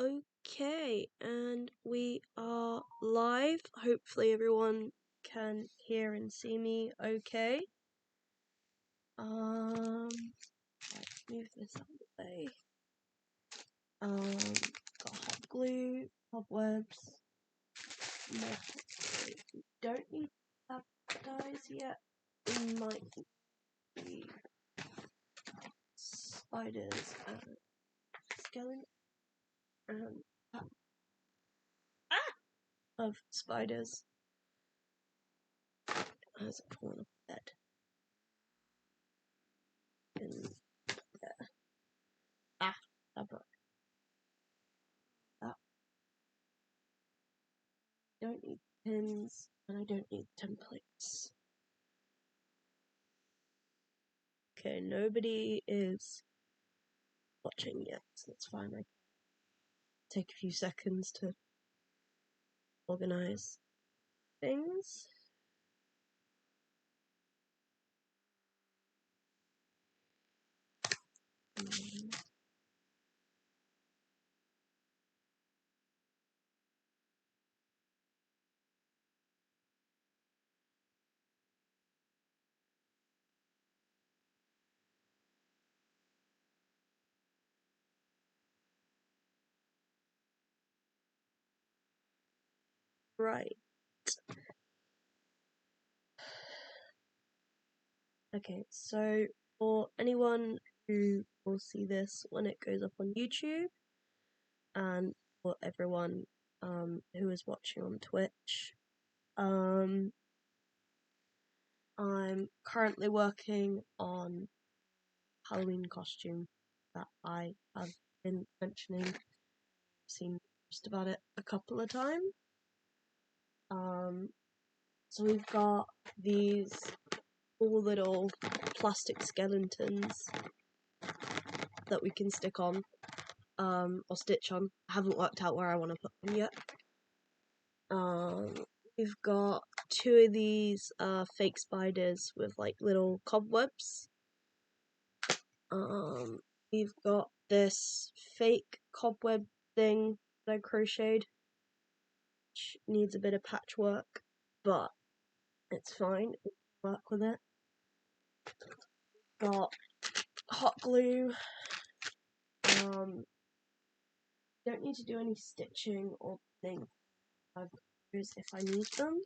Okay, and we are live. Hopefully everyone can hear and see me okay. Let's move this out of the way. Got hot glue, cobwebs, more hot glue. We don't need to have guys yet. We might be spiders and skeletons and of spiders as a corner bed. And I broke that. Don't need pins and I don't need templates. Okay, nobody is watching yet, so that's fine. I take a few seconds to organize things. Right. Okay, so for anyone who will see this when it goes up on YouTube, and for everyone who is watching on Twitch, I'm currently working on Halloween costume that I have been mentioning. I've seen just about it a couple of times. So we've got these cool little plastic skeletons that we can stick on, or stitch on. I haven't worked out where I want to put them yet. We've got two of these fake spiders with like little cobwebs. We've got this fake cobweb thing that I crocheted, which needs a bit of patchwork, but it's fine. We can work with it. Got hot glue. Don't need to do any stitching or pinning. I've got those if I need them.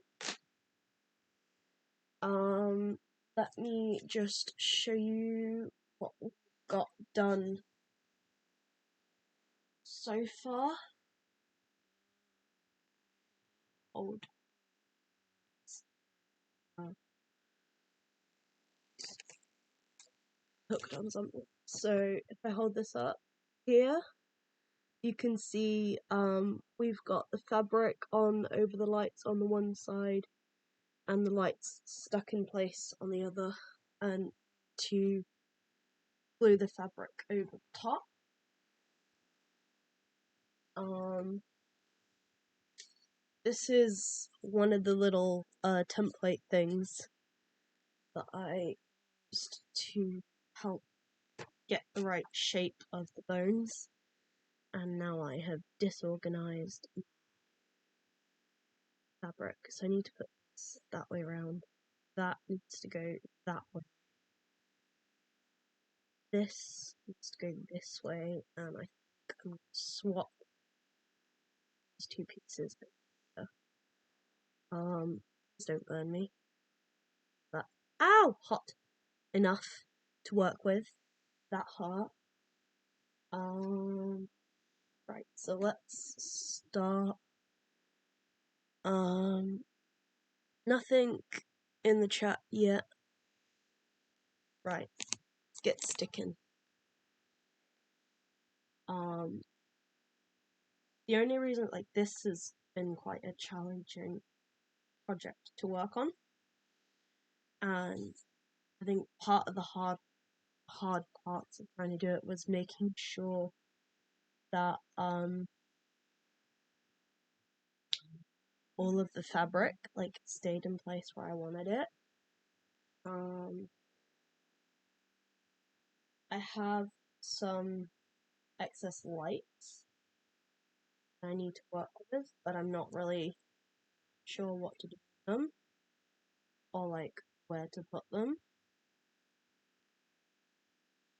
Let me just show you what we've got done so far. Old. Hooked on something. So if I hold this up here, you can see we've got the fabric on over the lights on the one side and the lights stuck in place on the other, and to glue the fabric over the top. This is one of the little template things that I used to help get the right shape of the bones, and now I have disorganized fabric, so I need to put this that way around. That needs to go that way. This needs to go this way, and I think I'm going to swap these two pieces. Please don't burn me. But ow, hot enough to work with. That heart. Right. So let's start. Nothing in the chat yet. Right. Let's get sticking. The only reason like this has been quite a challenging project to work on, and I think part of the hard parts of trying to do it was making sure that all of the fabric like stayed in place where I wanted it. I have some excess lights I need to work with, but I'm not really sure what to do with them or like where to put them.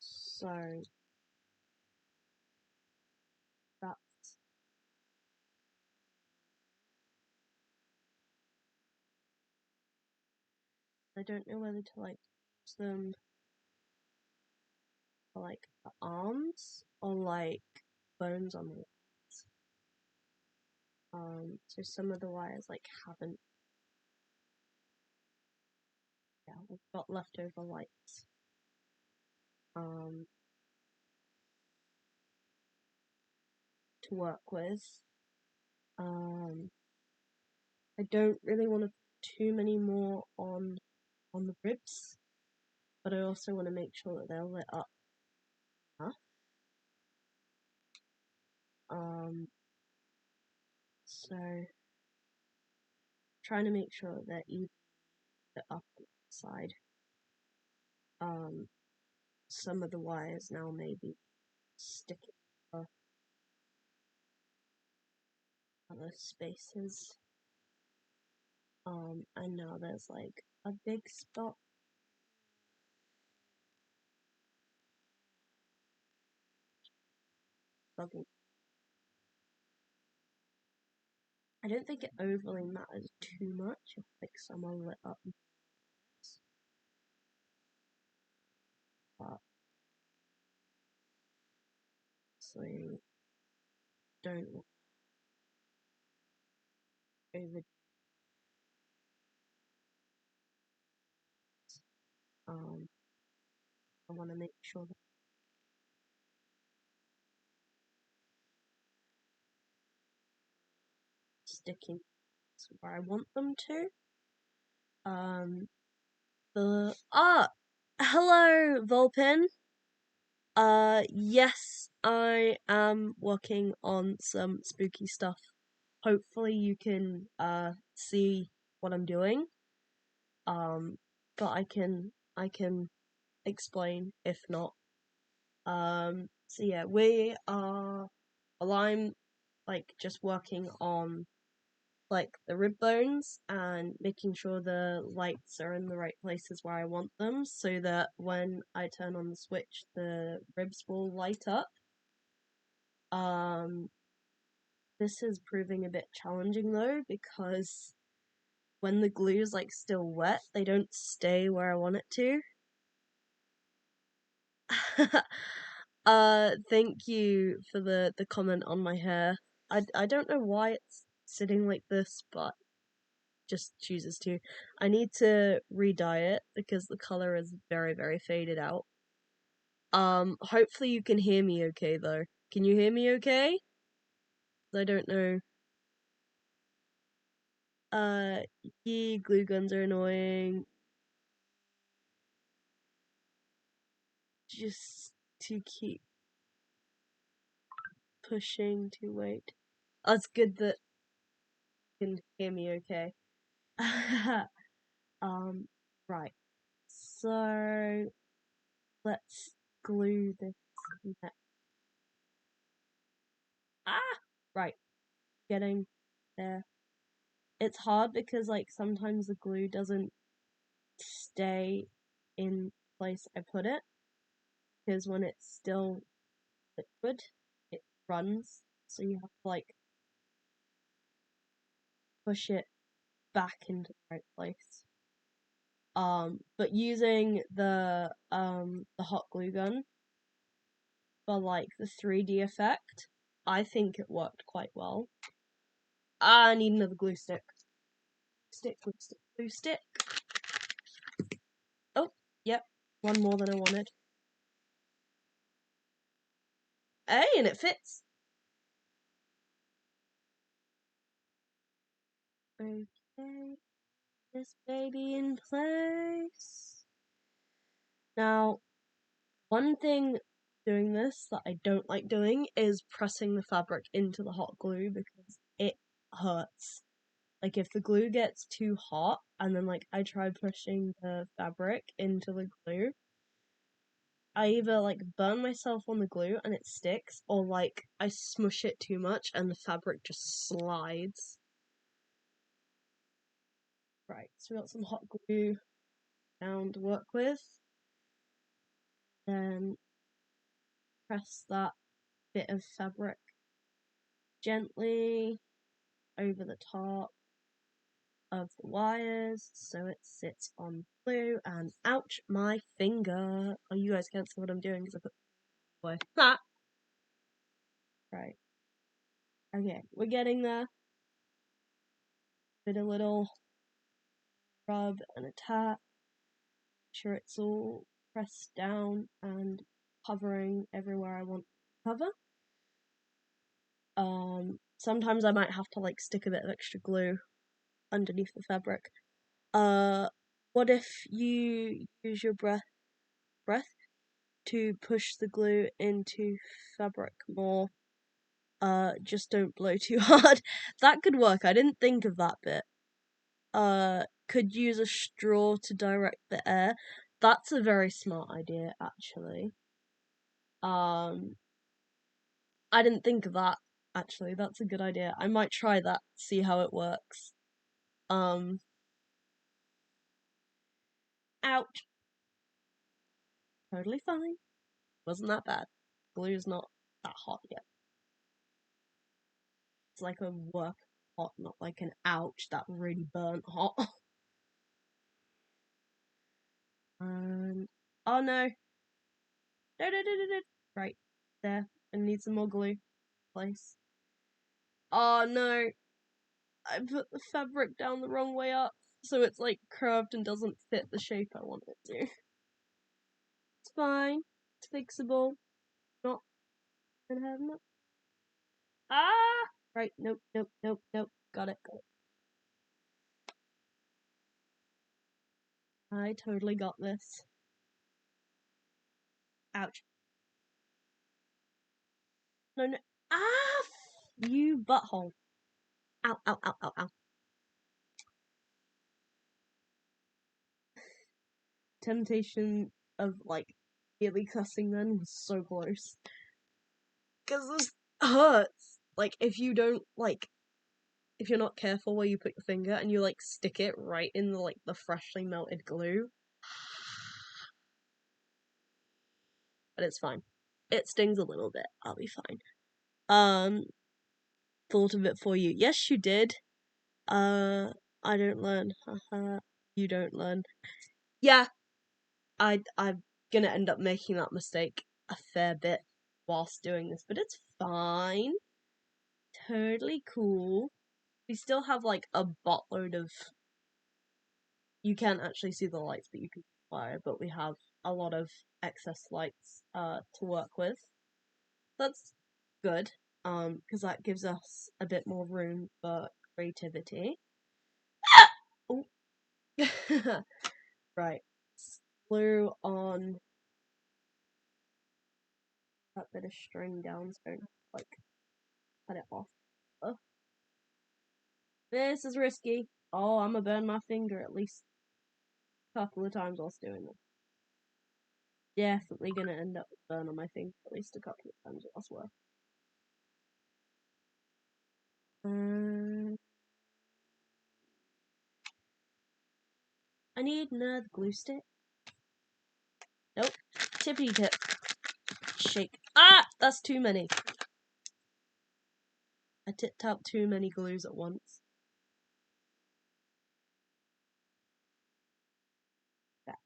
So that's I don't know whether to like use them for like the arms or like bones on the legs. So some of the wires like haven't. Yeah, we've got leftover lights. To work with. I don't really want to put too many more on the ribs, but I also want to make sure that they're lit up enough. So trying to make sure that they're even lit up on the side. Some of the wires now may be sticking to other spaces. And now there's like a big spot. Bugging. I don't think it overly matters too much if like some are lit up. But so don't over. I want to make sure that sticking where I want them to. Hello, Volpin. Yes, I am working on some spooky stuff. Hopefully you can see what I'm doing. But I can explain if not. So yeah, I'm like just working on like the rib bones and making sure the lights are in the right places where I want them so that when I turn on the switch the ribs will light up. This is proving a bit challenging though because when the glue is like still wet, they don't stay where I want it to. Thank you for the comment on my hair. I don't know why it's sitting like this, but just chooses to. I need to re-dye it because the color is very, very faded out. Hopefully you can hear me okay though. Can you hear me okay? I don't know. Uh, glue guns are annoying. Just to keep pushing to wait. Oh, it's good that you can hear me okay. Right. So let's glue this next. Ah! Right. Getting there. It's hard because like sometimes the glue doesn't stay in place I put it because when it's still liquid it runs, so you have to like push it back into the right place. But using the hot glue gun for like the 3D effect, I think it worked quite well. I need another glue stick. Glue stick, glue stick. Oh, yep, one more than I wanted. Hey, and it fits. Okay, this baby in place. Now, one thing doing this that I don't like doing is pressing the fabric into the hot glue because it hurts. Like if the glue gets too hot and then like I try pushing the fabric into the glue, I either like burn myself on the glue and it sticks, or like I smush it too much and the fabric just slides. Right, so we got some hot glue down to work with. Then press that bit of fabric gently over the top of the wires so it sits on glue, and ouch, my finger. Oh, you guys can't see what I'm doing because I put away. Ha! Right. Okay, we're getting there. Did a little rub and a tap. Sure it's all pressed down and covering everywhere I want to cover. Sometimes I might have to like stick a bit of extra glue underneath the fabric. What if you use your breath to push the glue into fabric more? Just don't blow too hard. That could work. I didn't think of that bit. Could use a straw to direct the air. That's a very smart idea, actually. I didn't think of that, actually. That's a good idea. I might try that, see how it works. Ouch. Totally fine. Wasn't that bad. Glue's not that hot yet. It's like a work hot, not like an ouch, that really burnt hot. Oh no. No. Right, there. I need some more glue. Place. Oh no. I put the fabric down the wrong way up, so it's like curved and doesn't fit the shape I want it to. It's fine. It's fixable. Not gonna have enough. Ah! Right, nope. Got it. I totally got this. Ouch. No. Ah! You butthole. Ow. Temptation of, like, really cussing then was so close. Because this hurts. Like, if you don't, like, if you're not careful where you put your finger and you, like, stick it right in the, like, the freshly melted glue. But it's fine. It stings a little bit. I'll be fine. Thought of it for you. Yes, you did. I don't learn. Haha. You don't learn. Yeah, I'm gonna end up making that mistake a fair bit whilst doing this, but it's fine. Totally cool. We still have like a buttload of. You can't actually see the lights, but you can fire. But we have a lot of excess lights to work with. That's good. Because that gives us a bit more room for creativity. Oh. Right. Glue on that bit of string down so I don't like cut it off. Oh. This is risky. Oh, I'm gonna burn my finger at least a couple of times whilst doing this. Definitely gonna end up with burn on my finger at least a couple of times whilst working. I need another glue stick. Nope. Tippy tip. Shake. Ah! That's too many. I tipped out too many glues at once. Back.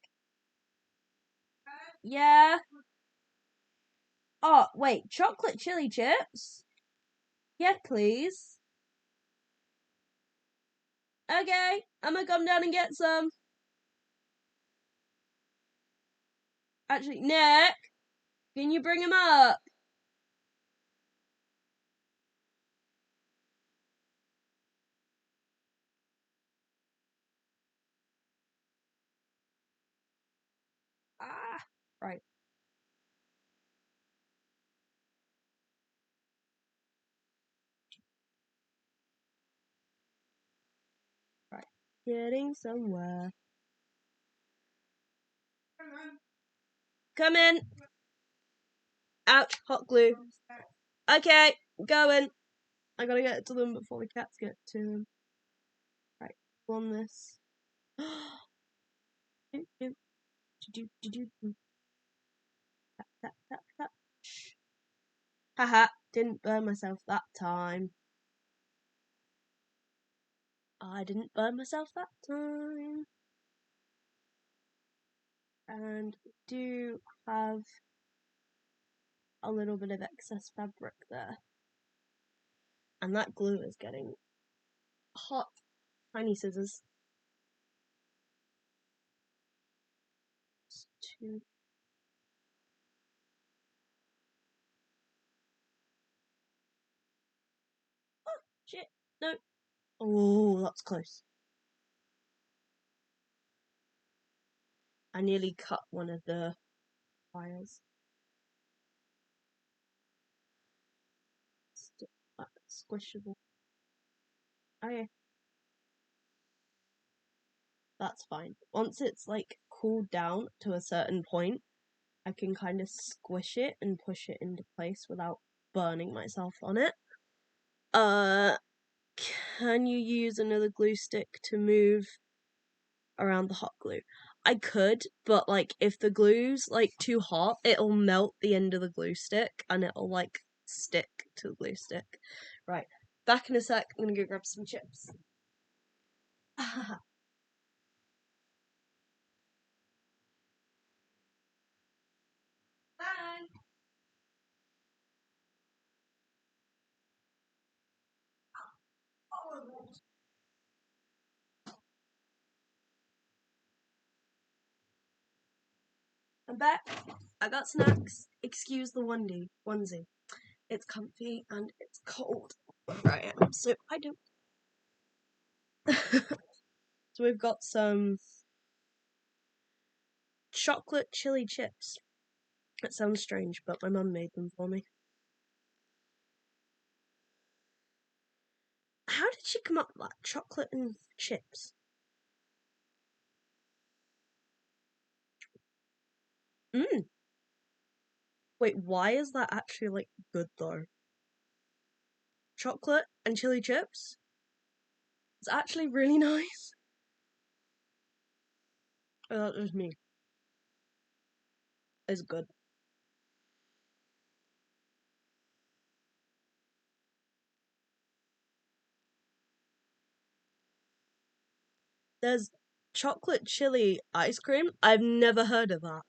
Yeah. Oh, wait. Chocolate chili chips? Yeah, please. Okay. I'm gonna come down and get some. Actually, Nick, can you bring him up? Ah, right. Right. Getting somewhere. Come in. Ouch, hot glue. Okay, going. I gotta get it to them before the cats get to them. Right, on this. Tap, tap, tap. Haha, didn't burn myself that time. I didn't burn myself that time. And we do have a little bit of excess fabric there. And that glue is getting hot. Tiny scissors. Two. Oh, shit. No. Oh, that's close. I nearly cut one of the wires. Squishable. Okay. That's fine. Once it's like cooled down to a certain point, I can kind of squish it and push it into place without burning myself on it. Can you use another glue stick to move around the hot glue? I could, but like if the glue's like too hot, it'll melt the end of the glue stick and it'll like stick to the glue stick. Right, back in a sec. I'm gonna go grab some chips. Bye. I'm back. I got snacks. Excuse the onesie. It's comfy and it's cold where I am, so I don't. So we've got some chocolate chili chips. It sounds strange, but my mum made them for me. How did she come up with that? Chocolate and chips? Mmm. Wait, why is that actually, like, good, though? Chocolate and chili chips? It's actually really nice. Oh, that was me. It's good. There's chocolate chili ice cream. I've never heard of that.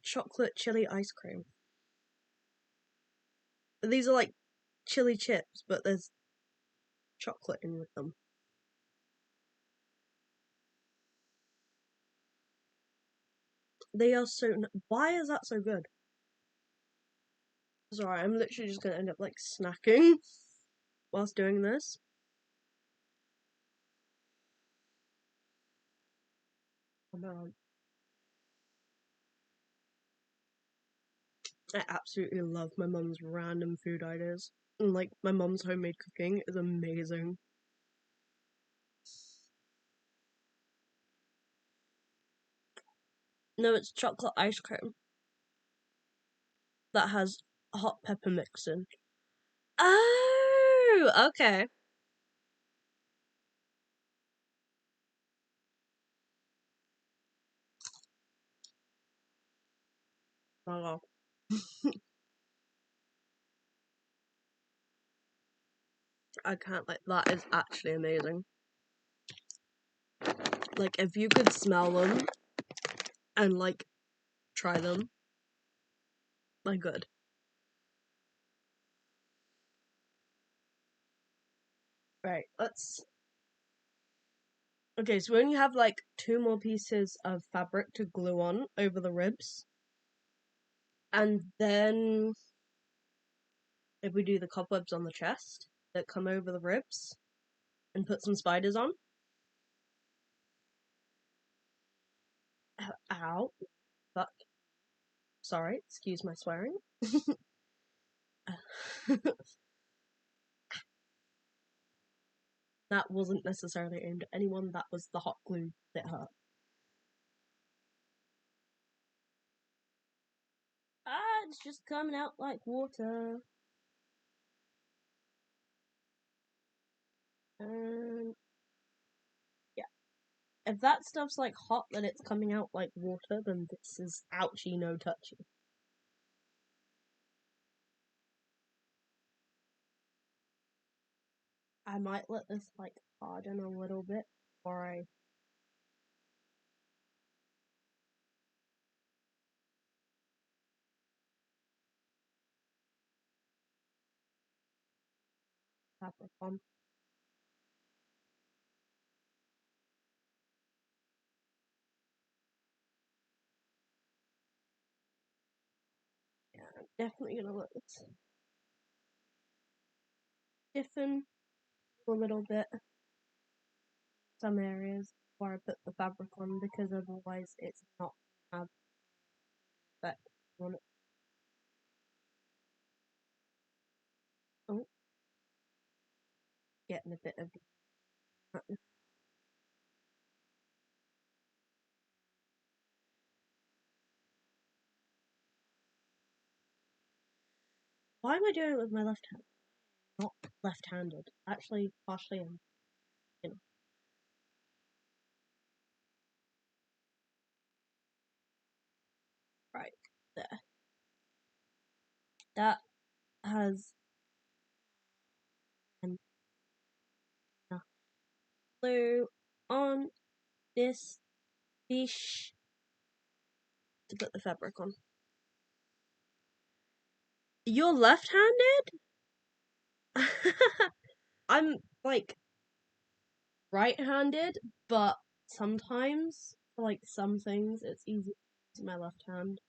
Chocolate chili ice cream. These are like chili chips, but there's chocolate in with them. They are so. Why is that so good? Sorry, I'm literally just gonna end up like snacking whilst doing this. I absolutely love my mum's random food ideas. And like my mum's homemade cooking is amazing. No, it's chocolate ice cream that has hot pepper mix in. Oh, okay. Oh, wow. I can't like that is actually amazing. Like if you could smell them and like try them, my good. Right, let's. Okay, so we only have like two more pieces of fabric to glue on over the ribs. And then if we do the cobwebs on the chest that come over the ribs and put some spiders on. Ow. Fuck. Sorry, excuse my swearing. That wasn't necessarily aimed at anyone, that was the hot glue that hurt. It's just coming out like water. And yeah, if that stuff's like hot that it's coming out like water, then this is ouchie no touchy. I might let this like harden a little bit before I fabric on. Yeah, I'm definitely gonna let this stiffen a little bit some areas before I put the fabric on, because otherwise it's not gonna have effect on it. Oh, getting a bit of why am I doing it with my left hand? Not left-handed. Actually, partially am, you know. Right, there. That has enough glue on this dish to put the fabric on. You're left-handed? I'm like right-handed, but sometimes for like some things it's easy to use my left hand.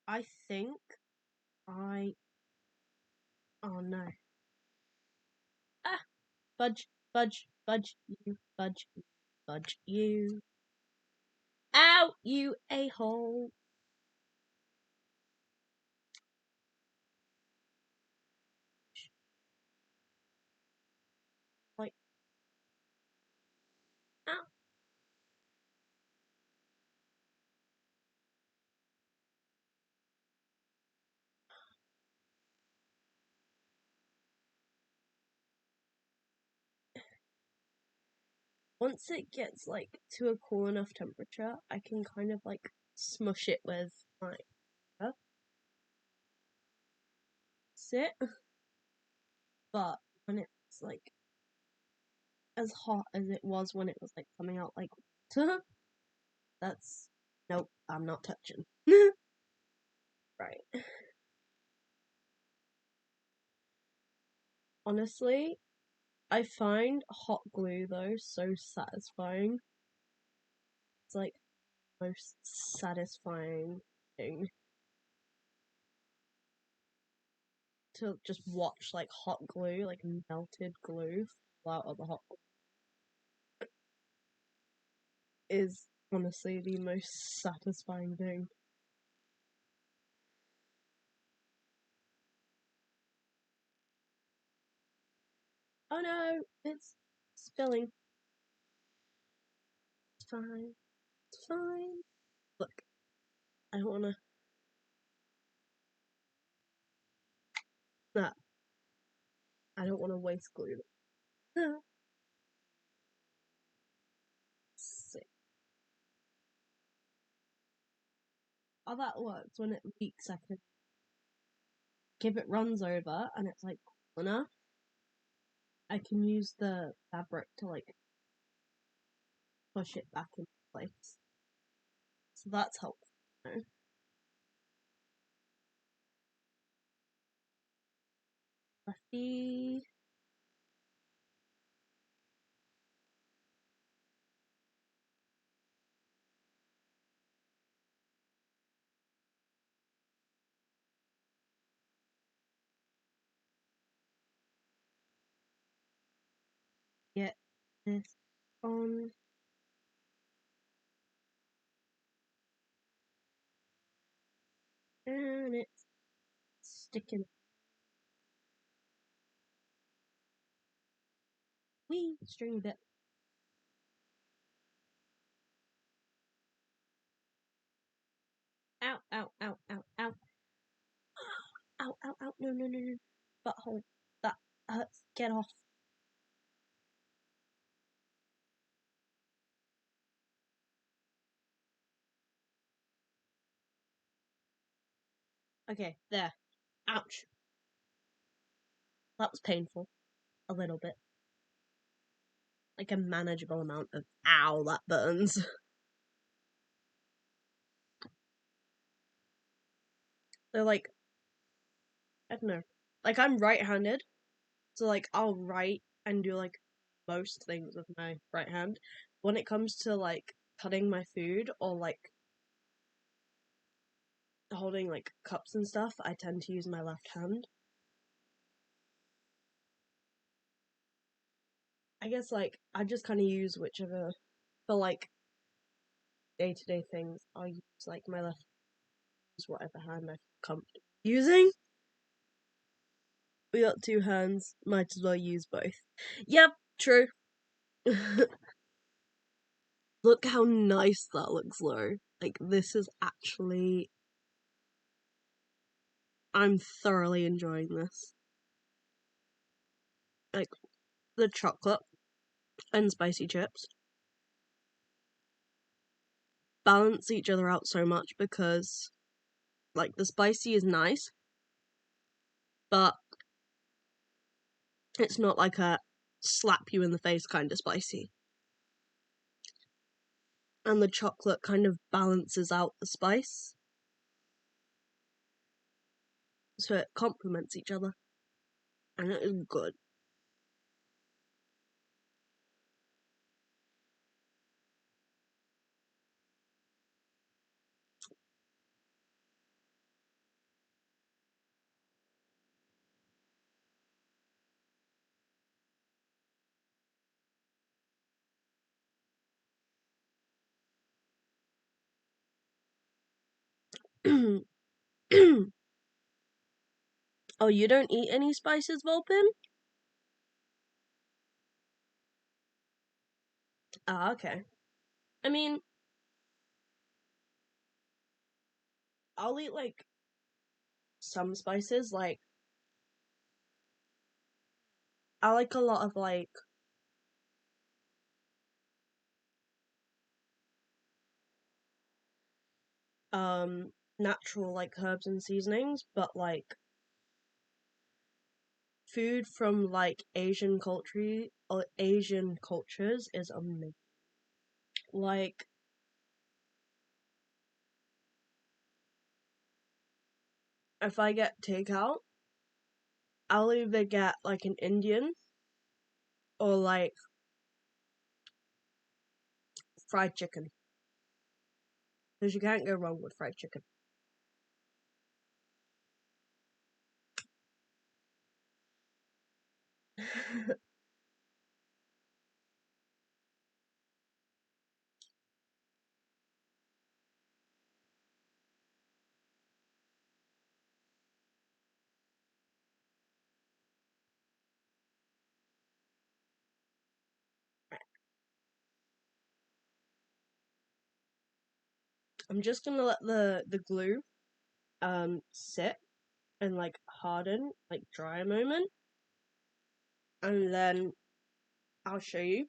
I think I oh no. Ah, fudge, fudge, fudge you, fudge you, fudge you. Ow, you a-hole. Like, ow. Once it gets like to a cool enough temperature, I can kind of like smush it with my sit. But when it's like as hot as it was when it was like coming out like water, that's nope, I'm not touching. Right. Honestly, I find hot glue though so satisfying. It's like the most satisfying thing to just watch like hot glue, like melted glue fall out of the hot glue is honestly the most satisfying thing. Oh no, it's spilling. It's fine. It's fine. Look, I don't wanna that. I don't wanna waste glue. Sick. Oh, that works when it leaks. I can if it runs over and it's like cool enough, I can use the fabric to like push it back into place. So that's helpful. Lefty. Get this on. And it's sticking. stringy bit. Ow, ow, ow, ow, ow. Ow, ow, ow, no, no, no, no. Butthole. That hurts. Get off. Okay, there. Ouch. That was painful. A little bit. Like a manageable amount of ow, that burns. They're like, I don't know. Like, I'm right-handed, so like I'll write and do like most things with my right hand. When it comes to like cutting my food or like holding like cups and stuff, I tend to use my left hand. I guess like I just kind of use whichever for like day-to-day things. I'll use like my left, use whatever hand I feel comfortable using. We got two hands, might as well use both. Yep, true. Look how nice that looks though. Like this is actually, I'm thoroughly enjoying this. Like the chocolate and spicy chips balance each other out so much because like the spicy is nice, but it's not like a slap you in the face kind of spicy. And the chocolate kind of balances out the spice. So it complements each other. And it is good. Oh, you don't eat any spices, Vulpin? Ah, okay. I mean, I'll eat like some spices, like I like a lot of like natural like herbs and seasonings, but like food from like Asian cultures is amazing. Like if I get takeout, I'll either get like an Indian or like fried chicken. Because you can't go wrong with fried chicken. I'm just gonna let the glue sit and like harden, like dry a moment, and then I'll show you.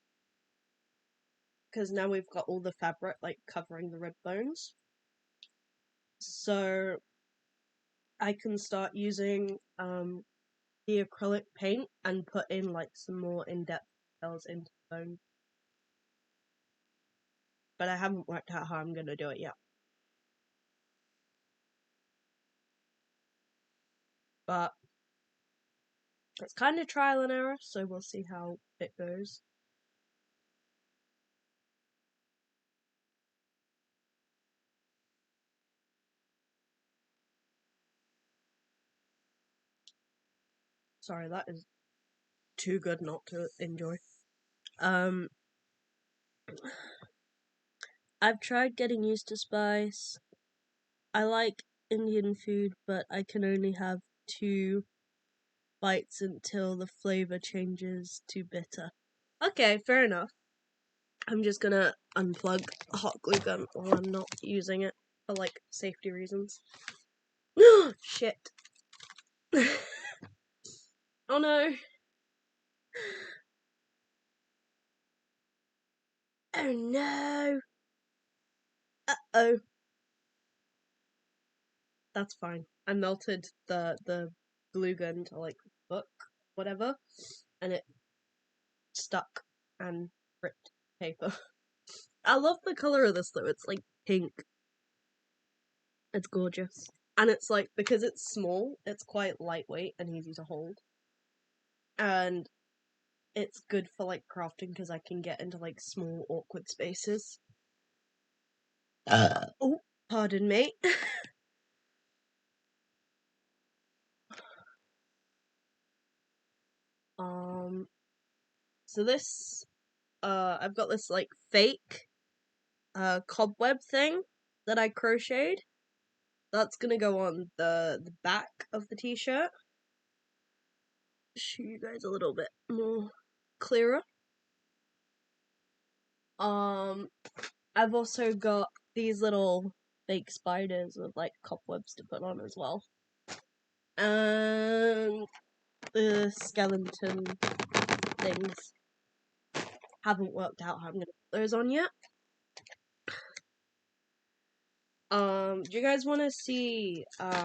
Because now we've got all the fabric like covering the rib bones. So I can start using the acrylic paint and put in like some more in-depth details into the bone. But I haven't worked out how I'm gonna do it yet. But it's kind of trial and error, so we'll see how it goes. Sorry, that is too good not to enjoy. Um, I've tried getting used to spice. I like Indian food, but I can only have 2 bites until the flavor changes to bitter. Okay, fair enough. I'm just gonna unplug a hot glue gun while I'm not using it for, like, safety reasons. Shit. Oh no. Oh no. Uh-oh. That's fine. I melted the glue gun to, like, book, whatever, and it stuck and ripped paper. I love the color of this though. It's like pink. It's gorgeous. And it's like, because it's small, it's quite lightweight and easy to hold. And it's good for like crafting because I can get into like small awkward spaces. Oh, pardon me. So this I've got this like fake cobweb thing that I crocheted. That's gonna go on the back of the t-shirt. Show you guys a little bit more clearer. I've also got these little fake spiders with like cobwebs to put on as well. And the skeleton things haven't worked out how I'm gonna put those on yet. Do you guys wanna see how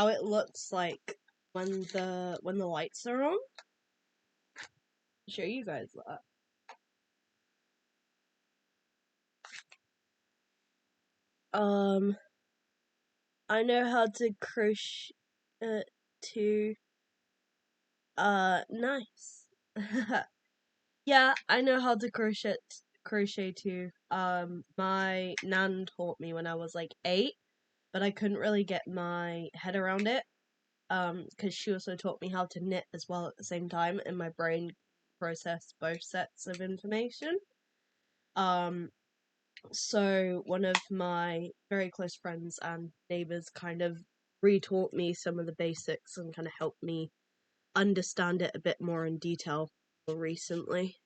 it looks like when the lights are on? I'll show you guys that. I know how to crochet to nice. Yeah, I know how to crochet too. My nan taught me when I was like 8, but I couldn't really get my head around it. Because she also taught me how to knit as well at the same time, and my brain processed both sets of information. So one of my very close friends and neighbors kind of retaught me some of the basics and kind of helped me understand it a bit more in detail more recently.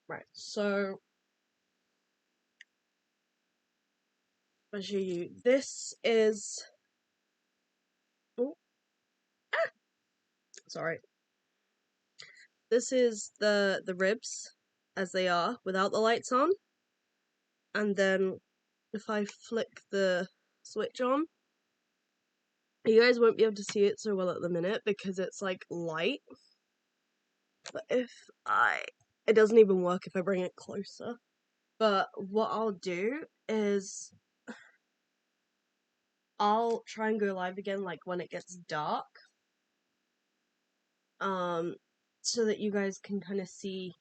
Right, so I'll show you. This is sorry. This is the ribs as they are without the lights on. And then if I flick the switch on, you guys won't be able to see it so well at the minute because it's like light. But it doesn't even work if I bring it closer. But what I'll do is I'll try and go live again like when it gets dark. So that you guys can kind of see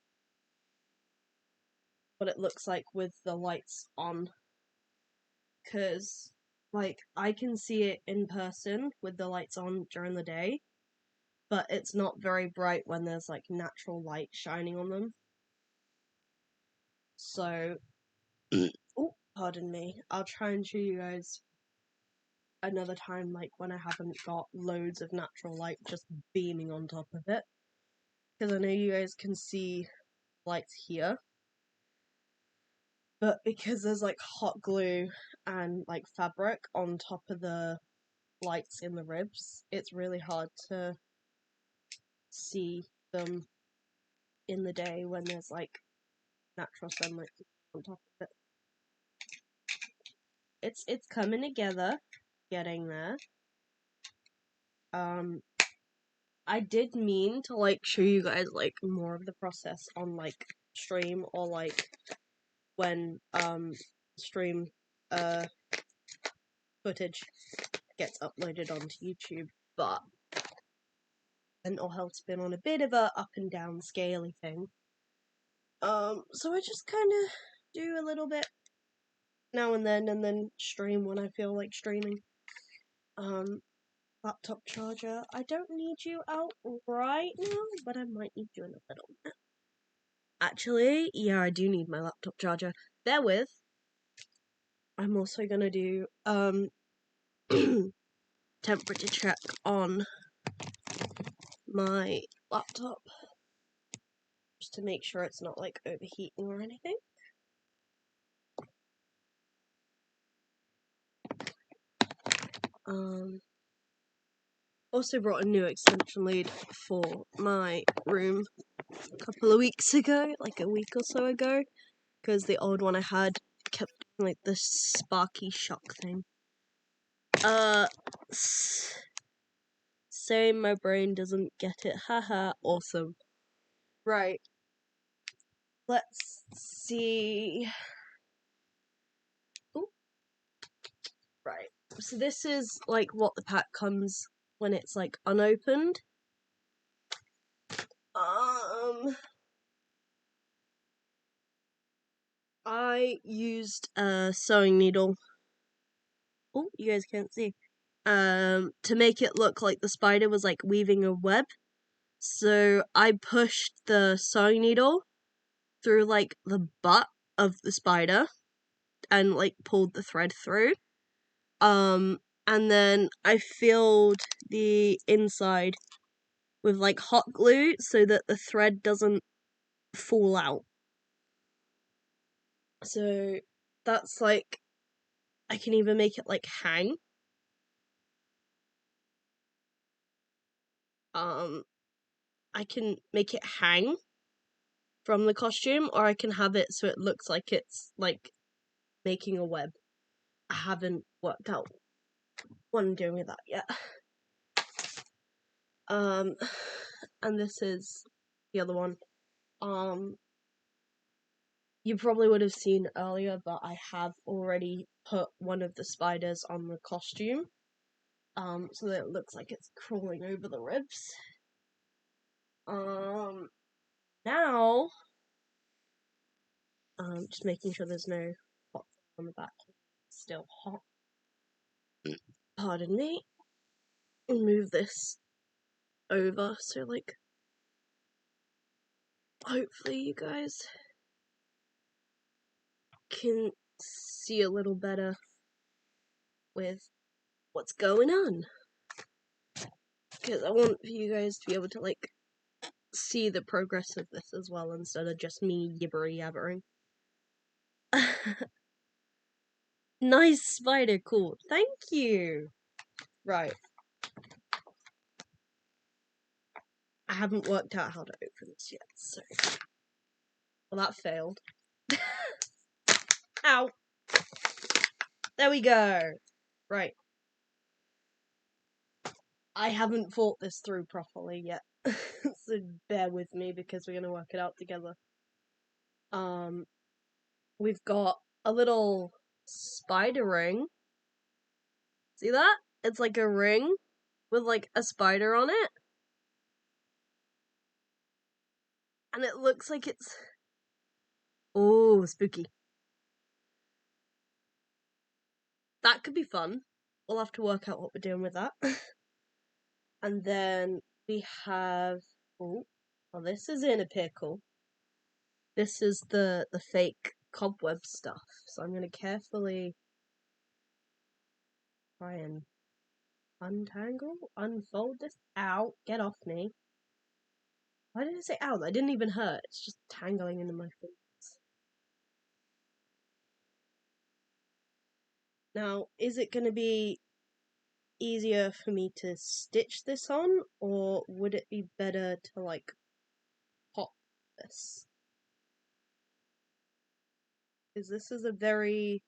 what it looks like with the lights on. Because, like, I can see it in person with the lights on during the day, but it's not very bright when there's, like, natural light shining on them. So, oh, pardon me, I'll try and show you guys another time, like, when I haven't got loads of natural light just beaming on top of it. Because I know you guys can see lights here, but because there's like hot glue and like fabric on top of the lights in the ribs, it's really hard to see them in the day when there's like natural sunlight on top of it. It's coming together, getting there. I did mean to like show you guys like more of the process on like stream or like when stream footage gets uploaded onto YouTube, but mental health's been on a bit of a up and down scaly thing. So I just kind of do a little bit now and then stream when I feel like streaming. Laptop charger. I don't need you out right now, but I might need you in a little bit. Actually, yeah, I do need my laptop charger. Bear with. I'm also gonna do, temperature check on my laptop just to make sure it's not like overheating or anything. Also brought a new extension lead for my room a couple of weeks ago, like a week or so ago, because the old one I had kept like this sparky shock thing. Same, my brain doesn't get it. Haha, awesome. Right. Let's see. Ooh. Right. So this is like what the pack comes when it's like unopened. I used a sewing needle. Oh, you guys can't see. To make it look like the spider was like weaving a web. So I pushed the sewing needle through like the butt of the spider and like pulled the thread through. And then I filled the inside with like hot glue so that the thread doesn't fall out. So that's like, I can either make it like hang. I can make it hang from the costume, or I can have it so it looks like it's like making a web. I haven't worked out what I'm doing with that yet. And this is the other one. You probably would have seen earlier, but I have already put one of the spiders on the costume, so that it looks like it's crawling over the ribs. Now, just making sure there's no hot on the back. It's still hot. Pardon me. Move this over so like hopefully you guys can see a little better with what's going on, because I want for you guys to be able to like see the progress of this as well instead of just me yibber-yabbering. Nice spider, cool, thank you. Right, I haven't worked out how to open this yet, so well, that failed. Ow, there we go. Right, I haven't thought this through properly yet, so bear with me because we're gonna work it out together. We've got a little spider ring. See that? It's like a ring with like a spider on it. And it looks like it's... Oh, spooky. That could be fun. We'll have to work out what we're doing with that. And then we have... Oh, well, this is in a pickle. This is the fake cobweb stuff. So I'm going to carefully try and unfold this. Ow, get off me. Why did I say ow? That didn't even hurt. It's just tangling into my fingers. Now, is it going to be easier for me to stitch this on, or would it be better to, like, pop this? Because this is a very...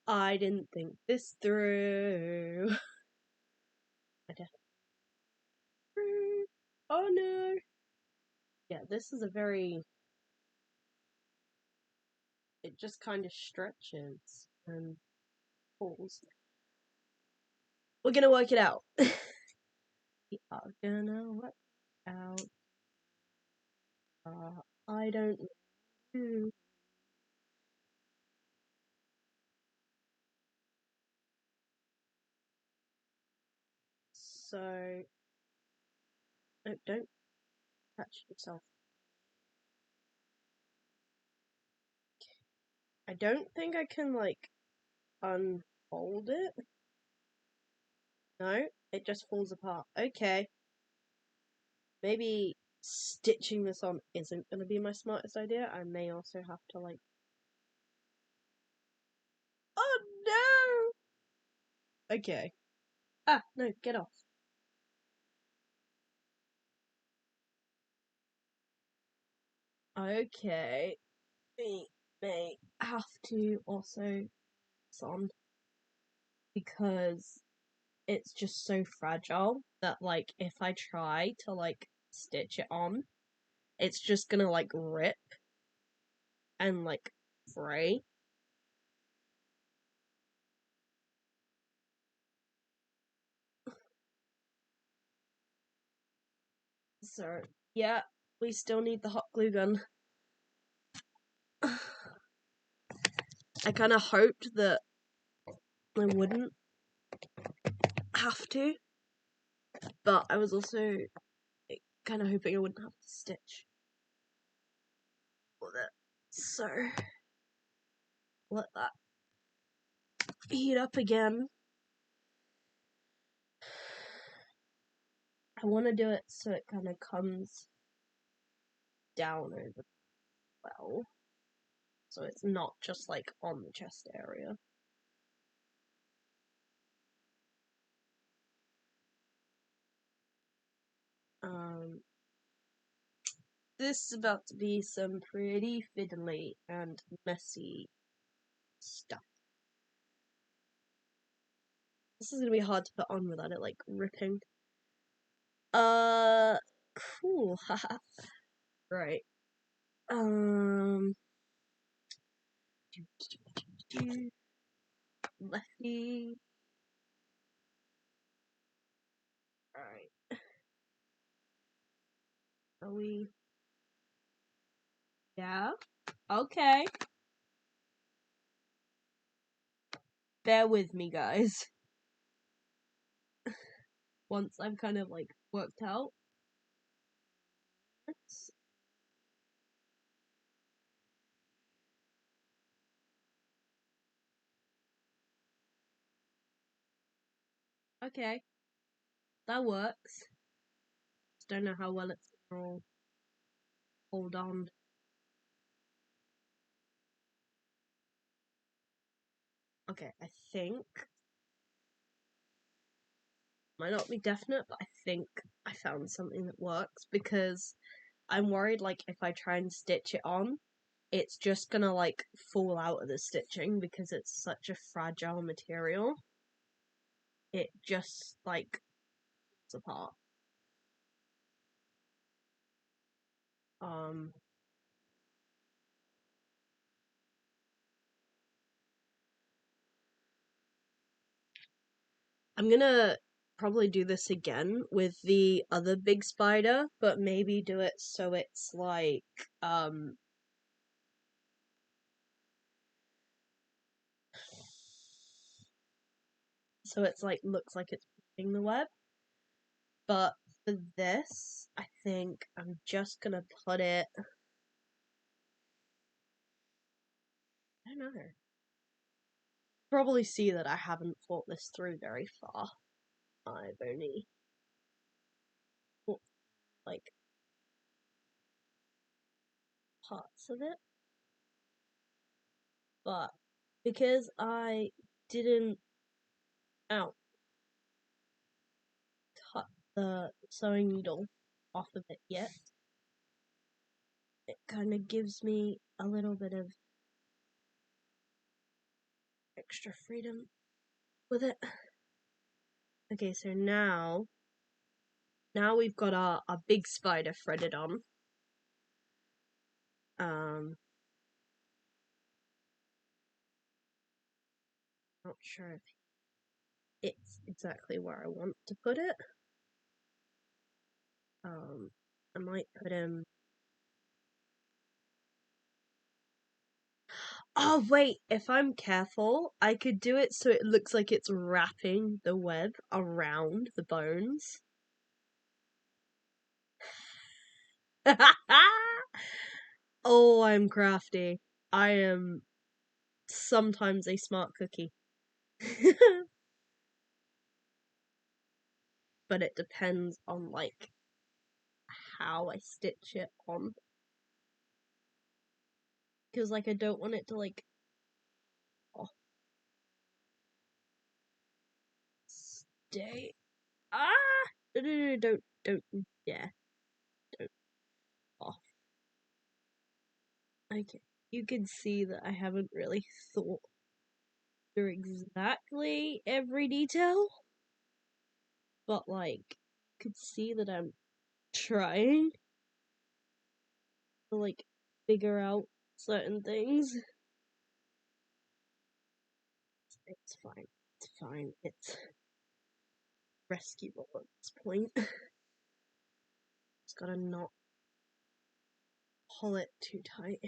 I didn't think this through. Oh no! Yeah, this is a very... It just kind of stretches and pulls. We're gonna work it out. We are gonna work it out. I don't know. So... No, don't touch yourself. I don't think I can, like, unfold it. No, it just falls apart. Okay. Maybe stitching this on isn't going to be my smartest idea. I may also have to, like... Oh, no! Okay. Ah, no, get off. Okay. We may have to also on because it's just so fragile that, like, if I try to, like, stitch it on, it's just gonna, like, rip and, like, fray. So, yeah, we still need the hot glue gun. I kind of hoped that I wouldn't have to, but I was also kind of hoping I wouldn't have to stitch with it. So, let that heat up again. I want to do it so it kind of comes down over well, so it's not just like on the chest area. This is about to be some pretty fiddly and messy stuff. This is gonna be hard to put on without it like ripping. Cool. Right. Lefty. Alright. Are we? Yeah. Okay. Bear with me, guys. Once I've kind of like worked out. Okay. That works. Just don't know how well it's gonna all hold on. Okay, I think. Might not be definite, but I think I found something that works because I'm worried like if I try and stitch it on, it's just gonna like fall out of the stitching because it's such a fragile material. It just like falls apart. Um I'm gonna probably do this again with the other big spider, but maybe do it so it's like so it's like looks like it's pushing the web. But for this, I think I'm just gonna put it. I don't know. Probably see that I haven't thought this through very far. I've only thought like parts of it. But because I didn't out cut the sewing needle off of it yet, it kind of gives me a little bit of extra freedom with it. Okay, so now we've got our big spider threaded on. Not sure if it's exactly where I want to put it. I might put him. Oh wait, if I'm careful, I could do it so it looks like it's wrapping the web around the bones. Oh, I'm crafty. I am sometimes a smart cookie. But it depends on like how I stitch it on. Because like I don't want it to like stay. Ah! No, don't, yeah, don't off. Okay, you can see that I haven't really thought through exactly every detail, but like, you could see that I'm trying to like figure out certain things. It's fine. It's fine. It's rescuable at this point. Just gotta not pull it too tight.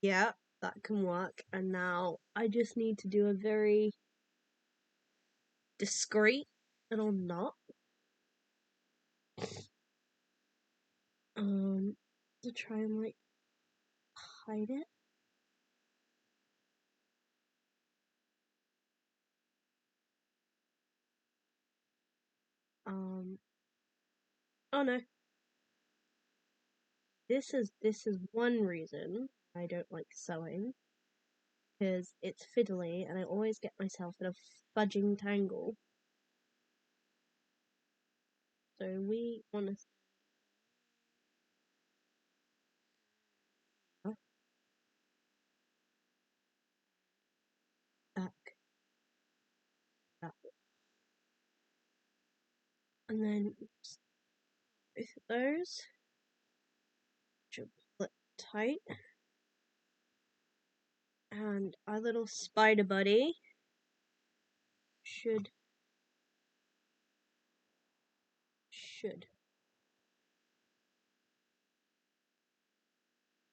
Yeah, that can work. And now I just need to do a very discreet little knot. To try and like hide it. Oh no. This is one reason I don't like sewing, because it's fiddly and I always get myself in a fudging tangle. So we want to back that, and then both of those should pull it tight, and our little spider buddy should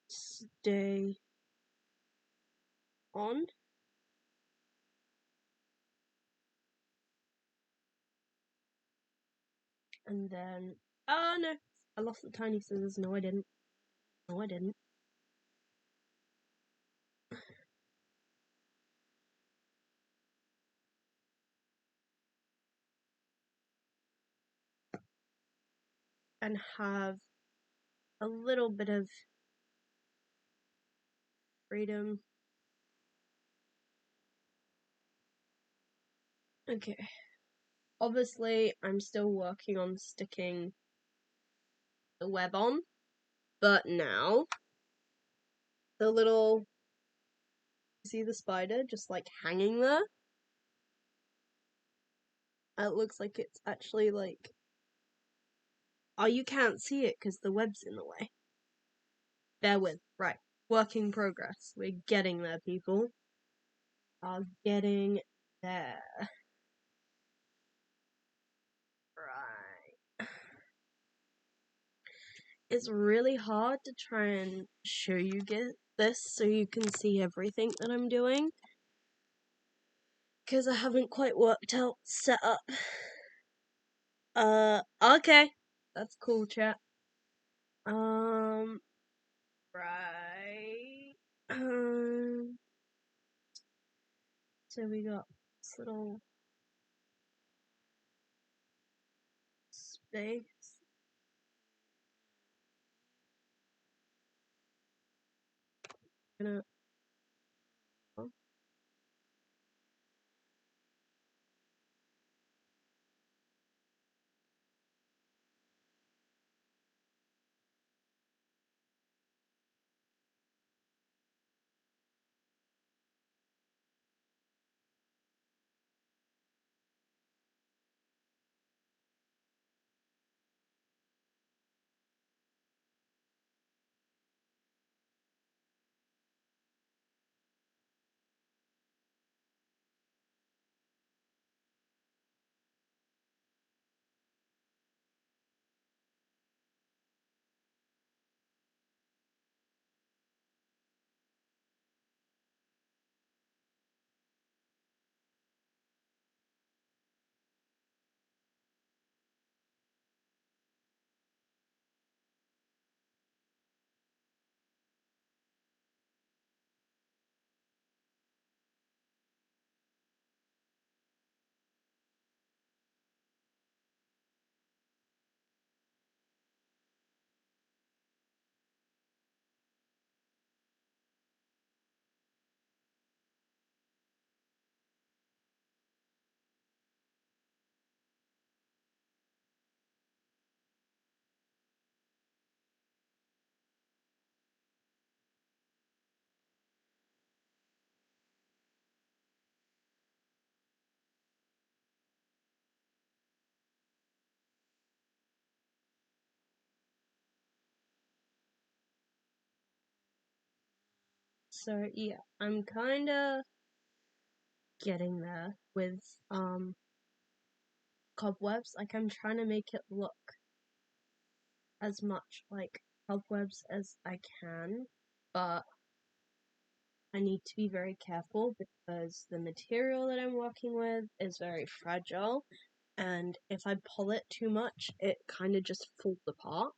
stay on. And then, oh no, I lost the tiny scissors. No, I didn't. No, I didn't. And have a little bit of freedom. Okay. Obviously, I'm still working on sticking the web on, but now the little, see the spider just like hanging there? It looks like it's actually like, oh, you can't see it because the web's in the way. Bear with, right. Work in progress. We're getting there, people. Are getting there. Right. It's really hard to try and show you this so you can see everything that I'm doing, because I haven't quite worked out setup. Okay. That's cool, chat. Right. So we got this little space. Gonna, oh. So yeah, I'm kinda getting there with cobwebs. Like I'm trying to make it look as much like cobwebs as I can, but I need to be very careful because the material that I'm working with is very fragile, and if I pull it too much, it kind of just falls apart.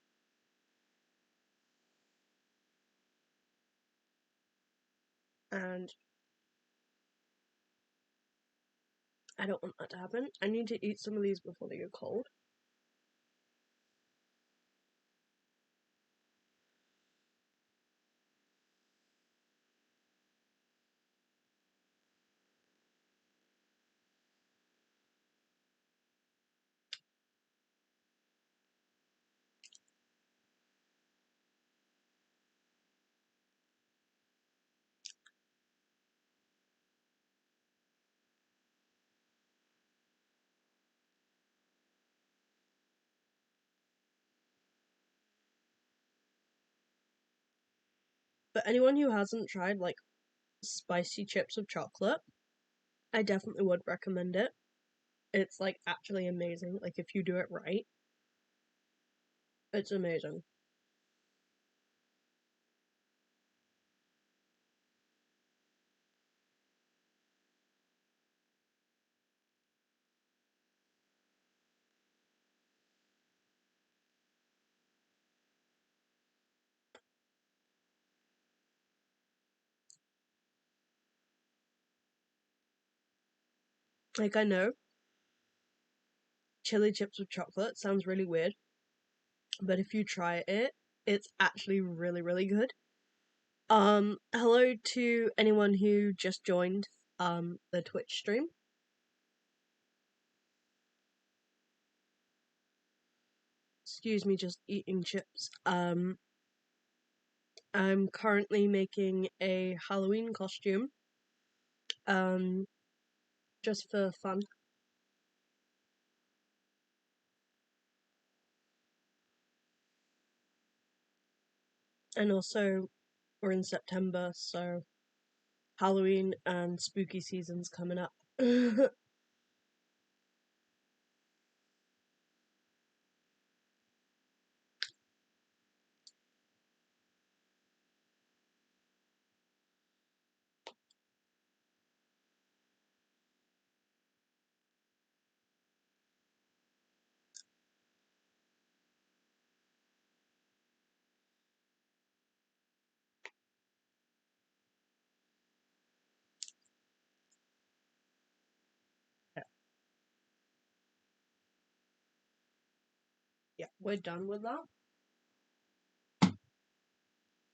And I don't want that to happen. I need to eat some of these before they go cold. But anyone who hasn't tried like spicy chips with chocolate, I definitely would recommend it. It's like actually amazing. Like if you do it right, it's amazing. Like I know chili chips with chocolate sounds really weird, but if you try it, it's actually really, really good. Hello to anyone who just joined the Twitch stream. Excuse me, just eating chips. I'm currently making a Halloween costume. Um, just for fun. And also, we're in September, so Halloween and spooky season's coming up. Yeah, yeah, we're done with that.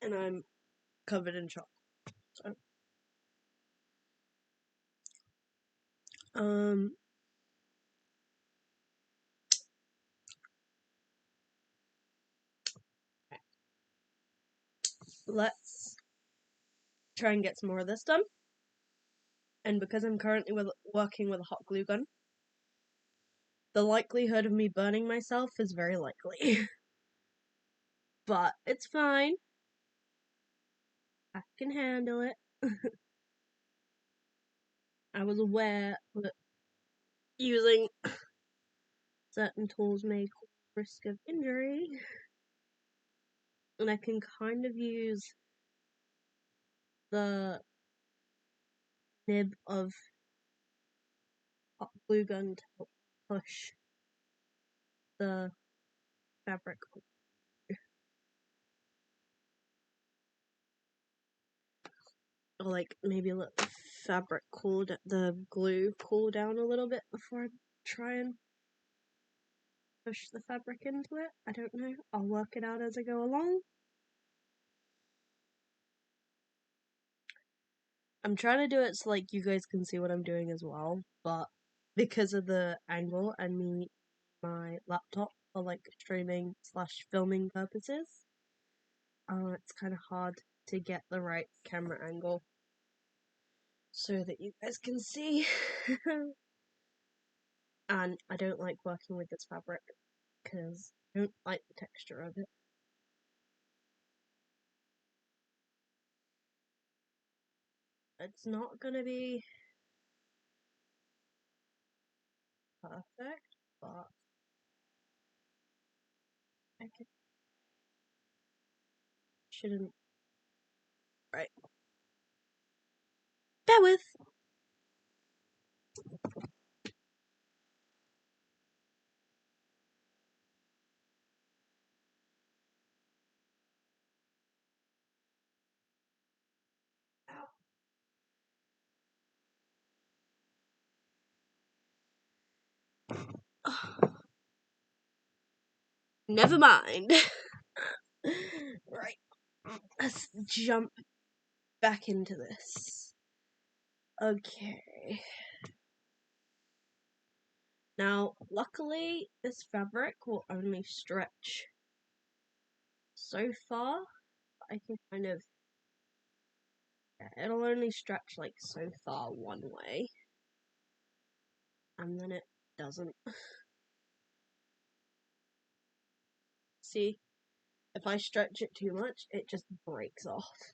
And I'm covered in chocolate. So, um, let's try and get some more of this done. And because I'm currently working with a hot glue gun, the likelihood of me burning myself is very likely. But it's fine. I can handle it. I was aware that using certain tools may cause risk of injury, and I can kind of use the nib of hot glue gun to help push the fabric, or like maybe let the fabric the glue cool down a little bit before I try and push the fabric into it. I don't know. I'll work it out as I go along. I'm trying to do it so like you guys can see what I'm doing as well, but because of the angle and my laptop for like streaming slash filming purposes, it's kind of hard to get the right camera angle so that you guys can see. And I don't like working with this fabric because I don't like the texture of it. It's not gonna be perfect, but I shouldn't. Right. Bear with. Never mind. Right. Let's jump back into this. Okay. Now, luckily, this fabric will only stretch so far. I can kind of. Yeah, it'll only stretch like so far one way. And then it doesn't. See? If I stretch it too much, it just breaks off.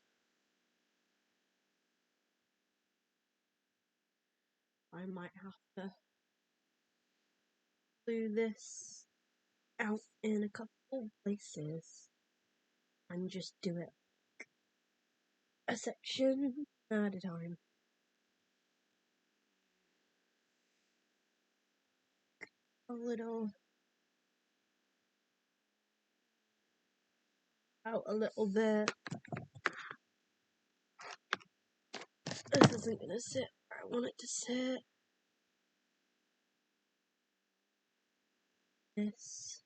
I might have to glue this out in a couple places and just do it a section at a time. A little out a little bit. This isn't gonna sit where I want it to sit. This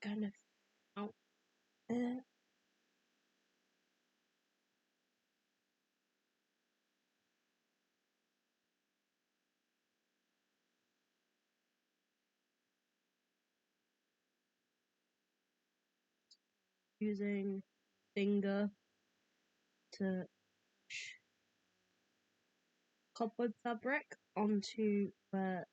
kind of out there. Using finger to push cobweb fabric onto where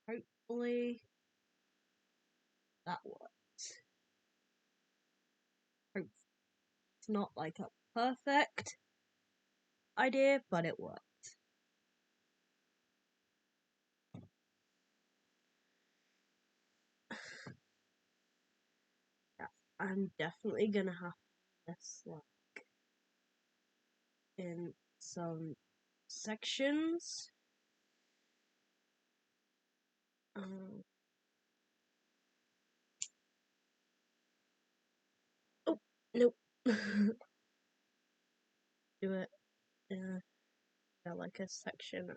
hopefully that works. Hopefully it's not like a perfect idea, but it works. Yeah, I'm definitely gonna have this like in some sections. Oh nope. Do it. Yeah, like a section.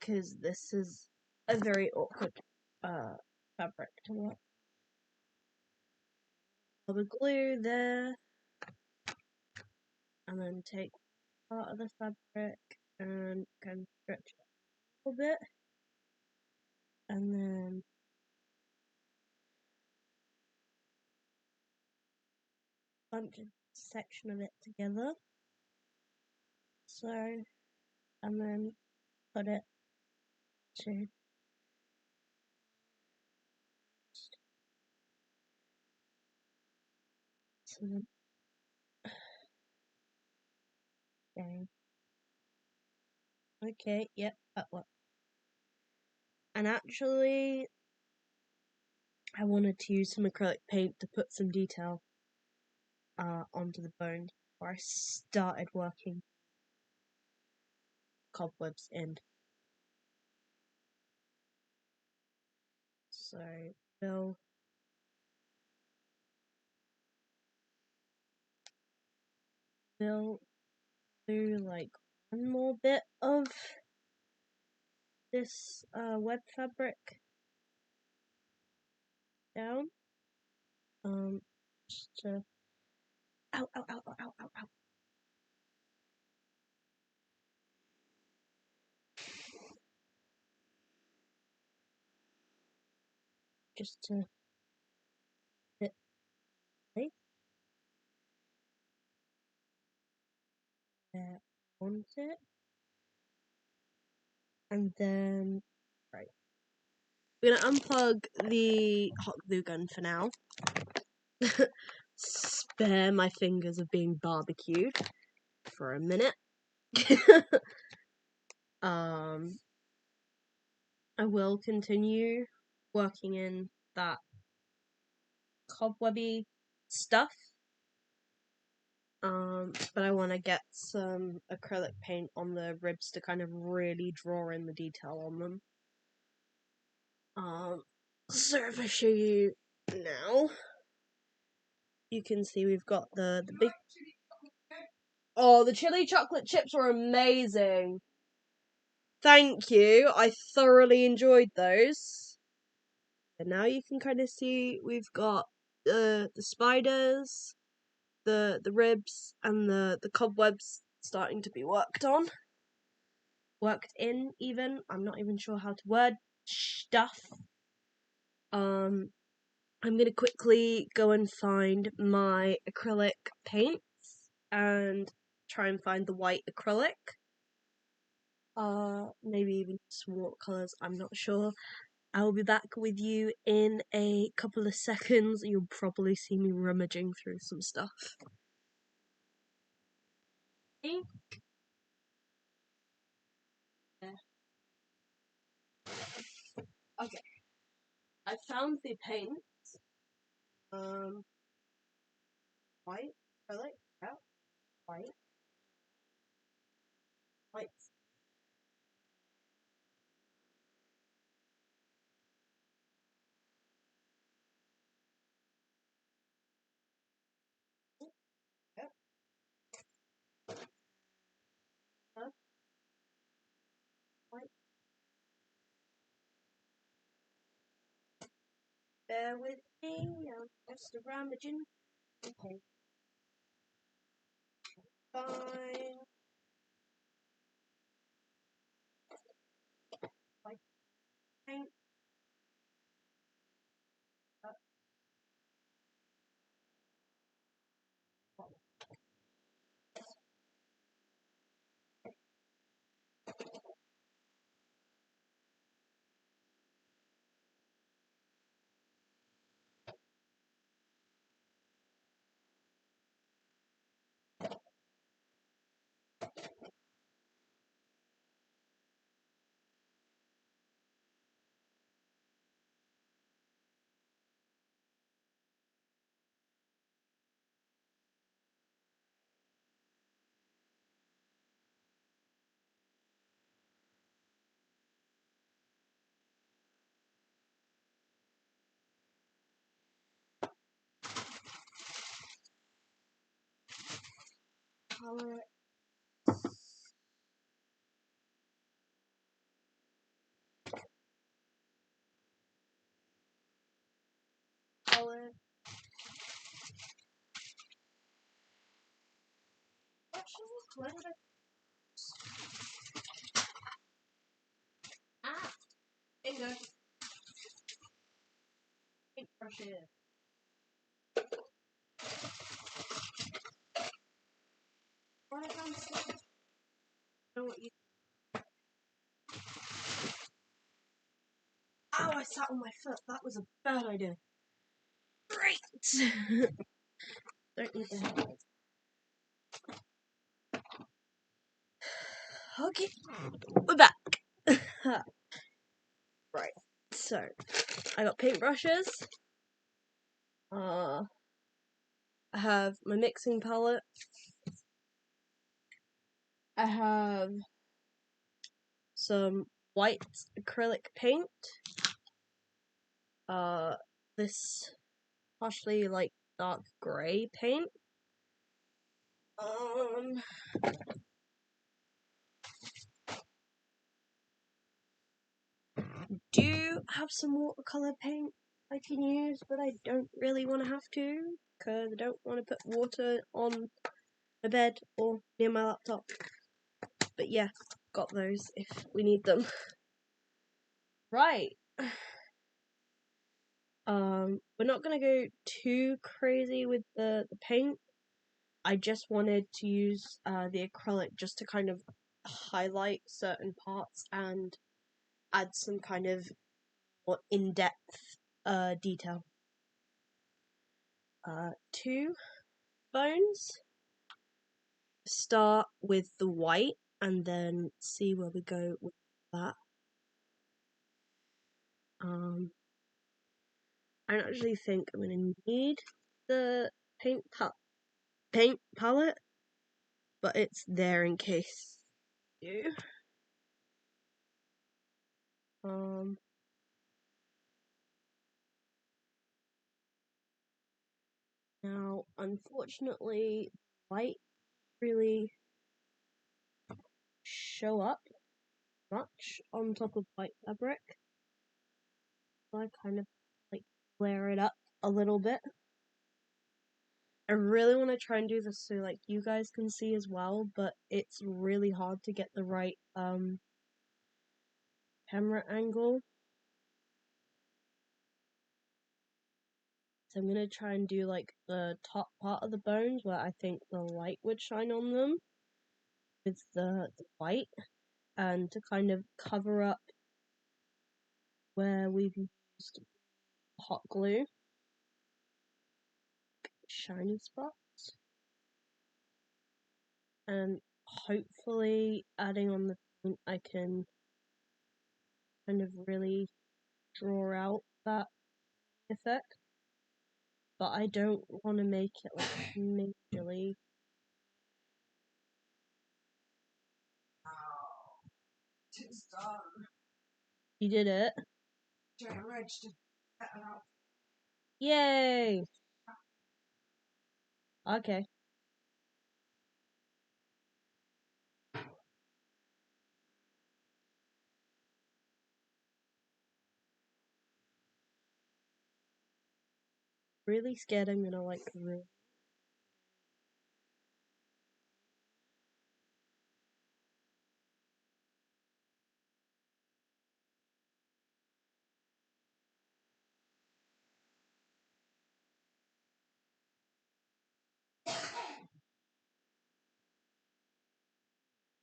Because this is a very awkward fabric to work. Put the glue there, and then take part of the fabric and kind of stretch it a little bit, and then bunch a section of it together. So, and then put it to some game. Okay, yep, that worked. And actually, I wanted to use some acrylic paint to put some detail onto the bone before I started working cobwebs in. So we'll do like one more bit of this web fabric down. Just to ow ow ow ow ow ow ow. Just to hit place there I want it. And then, right, we're gonna unplug the hot glue gun for now. Spare my fingers of being barbecued for a minute. I will continue working in that cobwebby stuff. But I want to get some acrylic paint on the ribs to kind of really draw in the detail on them. So if I show you now, you can see we've got the big... Oh, the chili chocolate chips were amazing! Thank you, I thoroughly enjoyed those. And now you can kind of see we've got the spiders, the ribs, and the cobwebs starting to be worked in even. I'm not even sure how to word stuff. I'm gonna quickly go and find my acrylic paints and try and find the white acrylic. Maybe even some watercolors, I'm not sure. I will be back with you in a couple of seconds. You'll probably see me rummaging through some stuff. Okay. I found the paint. White, acrylic, yeah, white, white. Yep. White. Bear with me, I'm just rummaging. Okay. Fine. White paint. Color. Color. Where did Bingo. Paintbrush here. Where I found some. Know what you. Ow! I sat on my foot. That was a bad idea. Great. Don't need the head. Okay, we're back. Right. So I got paintbrushes. I have my mixing palette. I have some white acrylic paint. This partially like dark grey paint. Do have some watercolor paint I can use, but I don't really want to have to because I don't want to put water on my bed or near my laptop. But yeah, got those if we need them. Right. We're not gonna go too crazy with the paint. I just wanted to use the acrylic just to kind of highlight certain parts and add some kind of more in-depth detail. 2 bones. Start with the white and then see where we go with that. I don't actually think I'm gonna need the paint palette, but it's there in case you. Now, unfortunately, white really show up much on top of white fabric. So I kind of like flare it up a little bit. I really want to try and do this so like you guys can see as well, but it's really hard to get the right camera angle. So I'm gonna try and do like the top part of the bones where I think the light would shine on them with the white, and to kind of cover up where we've used hot glue, shiny spots, and hopefully adding on the paint I can kind of really draw out that effect. But I don't want to make it like majorly. It's done. You did it. Yay! Okay. Really scared I'm gonna like ruin.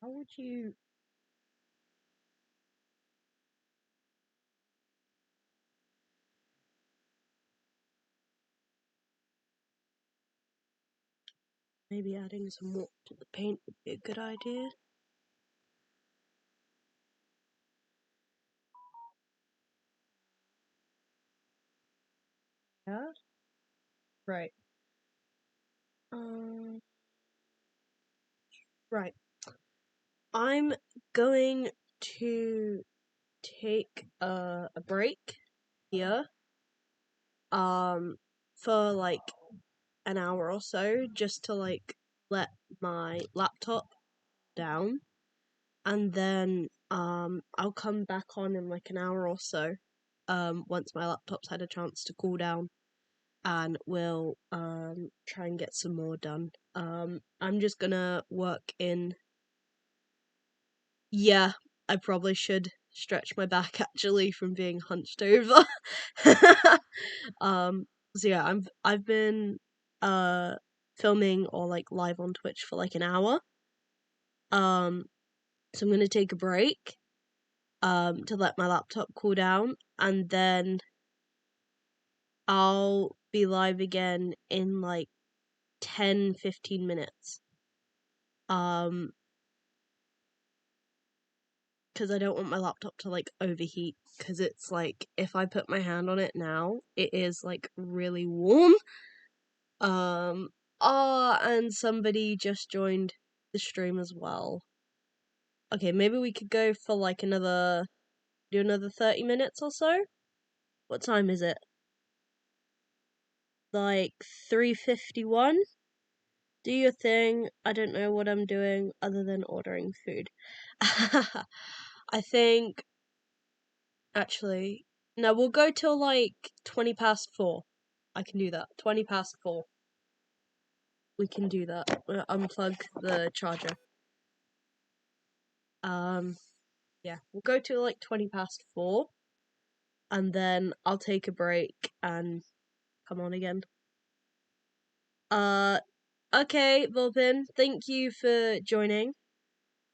How would you? Maybe adding some more to the paint would be a good idea. Yeah. Right. Right. I'm going to take a break here. For like an hour or so, just to like let my laptop down, and then I'll come back on in like an hour or so, once my laptop's had a chance to cool down, and we'll try and get some more done. I'm just gonna work in. Yeah, I probably should stretch my back actually from being hunched over. So yeah, I've been filming or like live on Twitch for like an hour. So I'm gonna take a break to let my laptop cool down, and then I'll be live again in like 10-15 minutes. Because I don't want my laptop to like overheat, because it's like if I put my hand on it now, it is like really warm. And somebody just joined the stream as well. Okay, maybe we could go for like another 30 minutes or so. What time is it? Like 3:51. Do your thing. I don't know what I'm doing other than ordering food. I think actually no, we'll go till like 20 past 4. I can do that. 20 past 4. We can do that. We'll unplug the charger. Yeah, we'll go to like 20 past 4, and then I'll take a break and come on again. Okay, Vulpin, thank you for joining.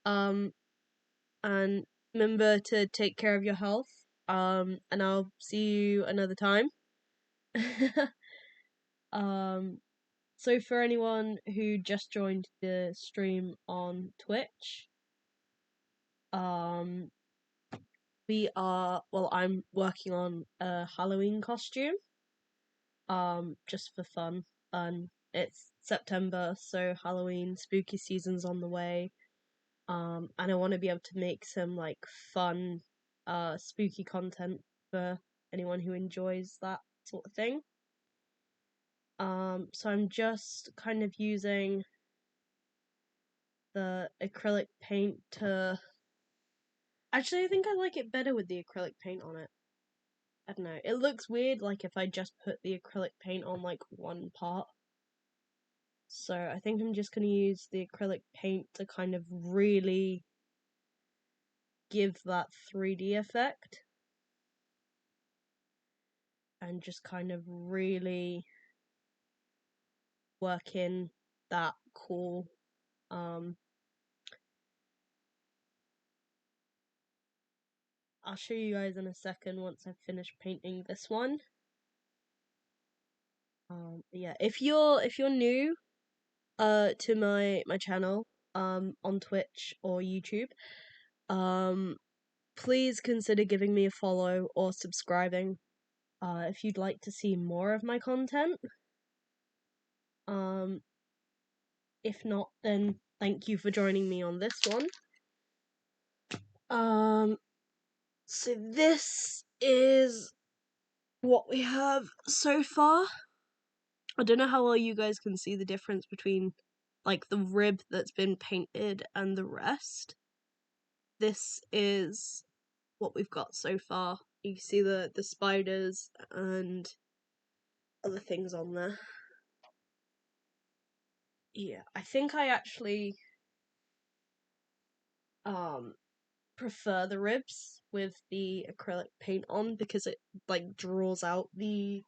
And remember to take care of your health. And I'll see you another time. So for anyone who just joined the stream on Twitch, I'm working on a Halloween costume, just for fun. And it's September, so Halloween spooky season's on the way. And I want to be able to make some like fun, spooky content for anyone who enjoys that sort of thing. So I'm just kind of using the acrylic paint to. Actually, I think I like it better with the acrylic paint on it. I don't know. It looks weird, like if I just put the acrylic paint on like one part. So I think I'm just gonna use the acrylic paint to kind of really give that 3D effect. And just kind of really work in that cool I'll show you guys in a second once I've finished painting this one. Yeah, if you're new to my channel on Twitch or YouTube, please consider giving me a follow or subscribing if you'd like to see more of my content. If not, then thank you for joining me on this one. So this is what we have so far. I don't know how well you guys can see the difference between like the rib that's been painted and the rest. This is what we've got so far. You can see the spiders and other things on there. Yeah, I think I actually prefer the ribs with the acrylic paint on because it like draws out the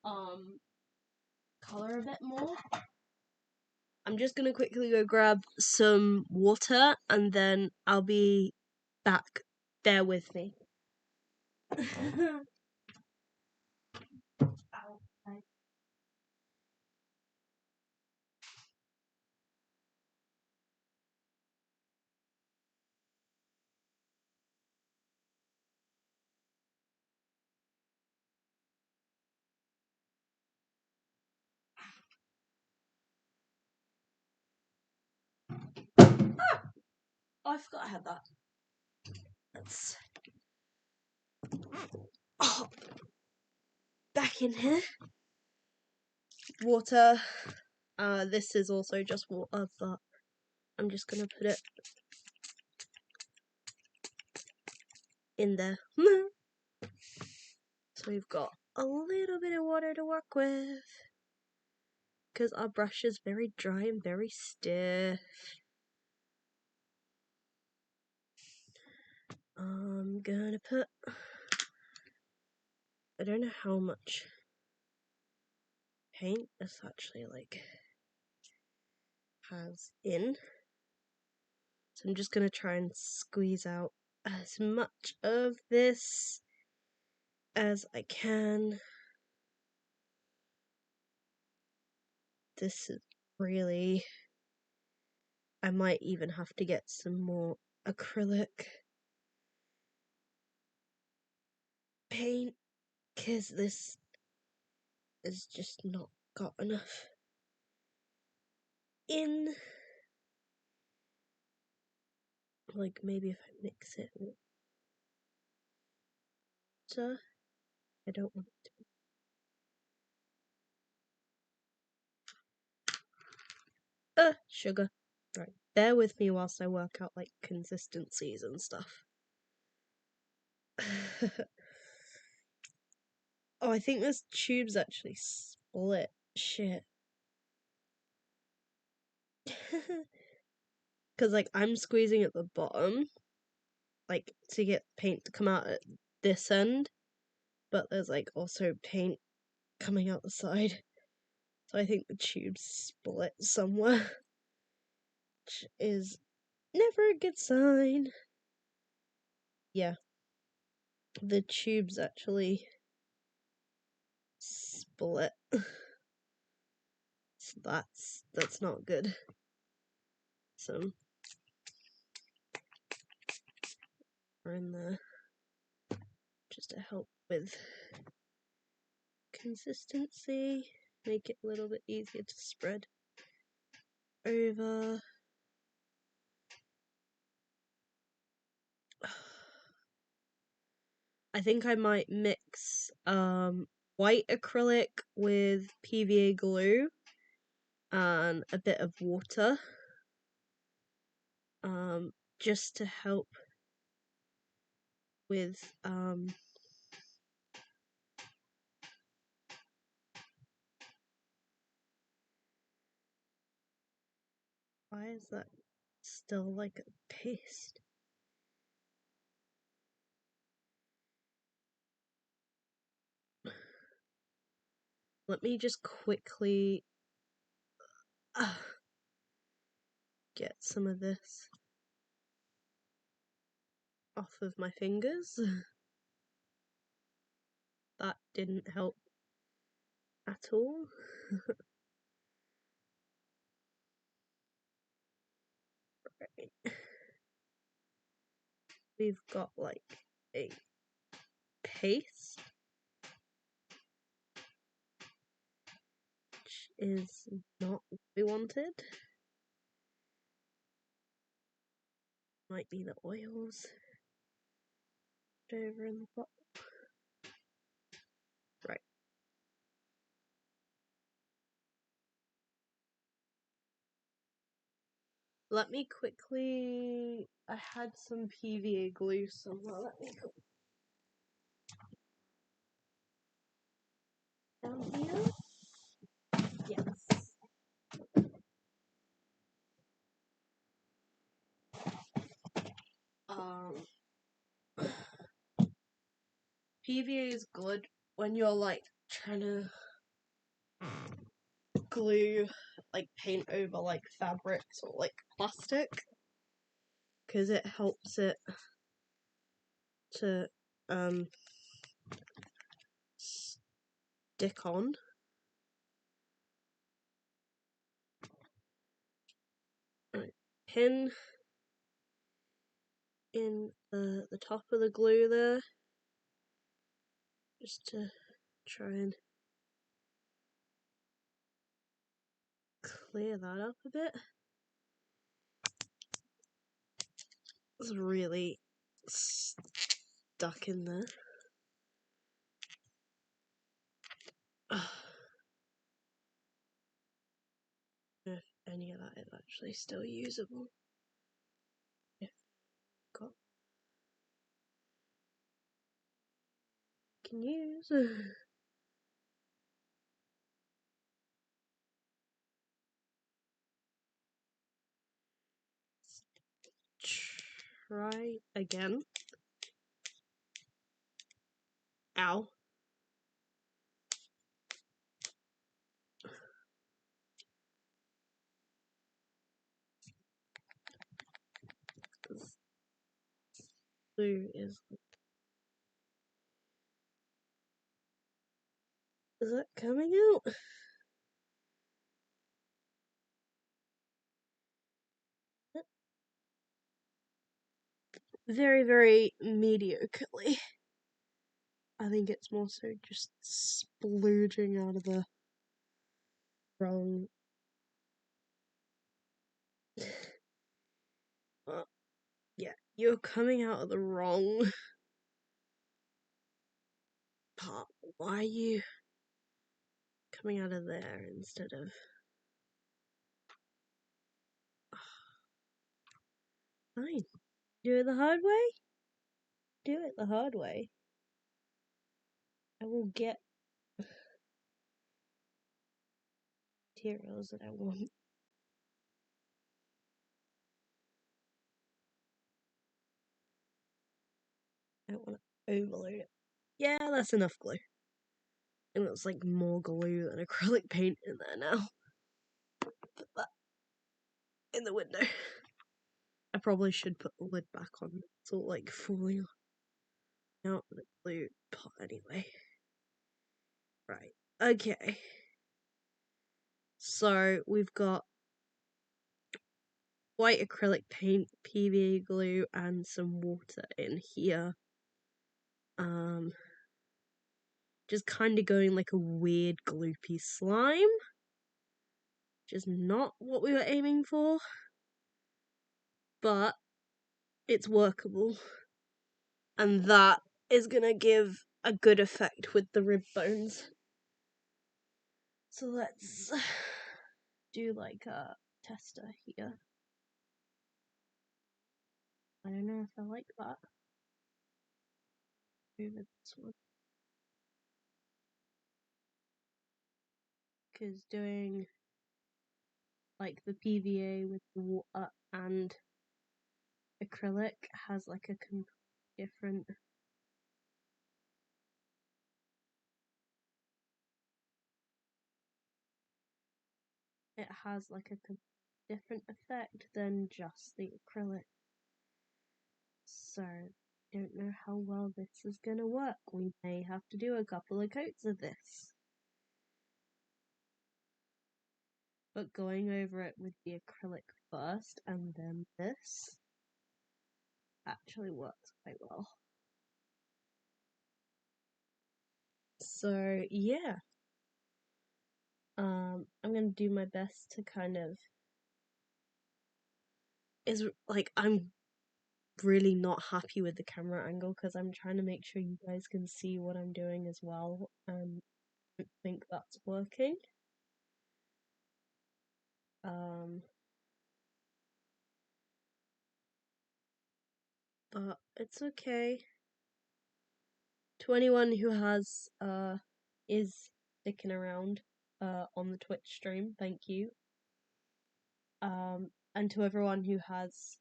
color a bit more. I'm just gonna quickly go grab some water and then I'll be back. Bear with me. Ow. Oh, I forgot I had that. Let's back in here. Water. This is also just water, but I'm just gonna put it in there. So we've got a little bit of water to work with because our brush is very dry and very stiff. I'm gonna put. I don't know how much paint this actually like has in. So I'm just gonna try and squeeze out as much of this as I can. This is really. I might even have to get some more acrylic paint because this is just not got enough in. Like maybe if I mix it with water. I don't want it to be. Sugar. Right, bear with me whilst I work out like consistencies and stuff. Oh, I think this tube's actually split. Shit. Because like I'm squeezing at the bottom, like to get paint to come out at this end, but there's like also paint coming out the side. So I think the tube's split somewhere, which is Never a good sign. Yeah. The tube's actually split. So that's not good. So we're in there just to help with consistency, make it a little bit easier to spread over. I think I might mix white acrylic with PVA glue and a bit of water, just to help with why is that still like a paste? Let me just quickly get some of this off of my fingers. That didn't help at all. Right. We've got like a paste, which is not what we wanted. Might be the oils over in the bottom. Right. Let me quickly. I had some PVA glue somewhere. Let me go down here. Yes. PVA is good when you're like trying to glue like paint over like fabrics or like plastic, because it helps it to stick on. Right. Pin in the top of the glue there, just to try and clear that up a bit. It's really stuck in there. If any of that is actually still usable. If got can use. Try again. Ow. This glue is that coming out? Very, very mediocrely. I think it's more so just splooging out of the wrong. Yeah, you're coming out of the wrong part. Why are you coming out of there instead of... Fine. Do it the hard way? Do it the hard way. I will get materials that I want. I don't want to overload it. Yeah, that's enough glue. It looks like more glue than acrylic paint in there now. Put that in the window. I probably should put the lid back on. It's all like falling out the glue pot anyway. Right, okay. So we've got white acrylic paint, PVA glue, and some water in here. Just kind of going like a weird gloopy slime. Which is not what we were aiming for. But it's workable. And that is gonna give a good effect with the rib bones. So let's do like a tester here. I don't know if I like that. Move it this one. Because doing like the PVA with the water and acrylic has like a different different effect than just the acrylic. So don't know how well this is gonna work. We may have to do a couple of coats of this. But going over it with the acrylic first and then this actually works quite well. So yeah. I'm gonna do my best to kind of I'm really not happy with the camera angle because I'm trying to make sure you guys can see what I'm doing as well, and I don't think that's working. But it's okay. To anyone who has is sticking around on the Twitch stream, thank you. And to everyone who has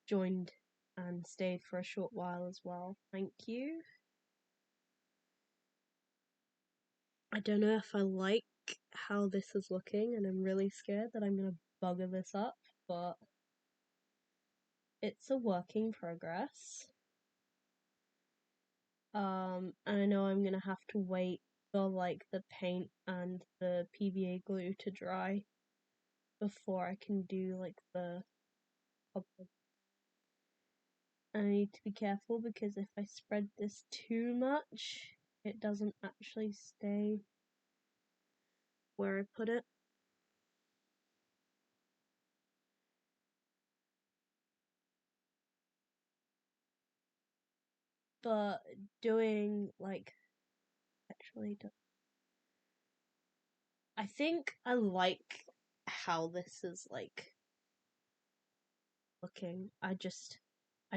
joined and stayed for a short while as well, thank you. I don't know if I like how this is looking, and I'm really scared that I'm gonna bugger this up, but it's a work in progress. And I know I'm gonna have to wait for like the paint and the PVA glue to dry before I can do like the public. And I need to be careful because if I spread this too much, it doesn't actually stay where I put it. But doing like I think I like how this is like looking. I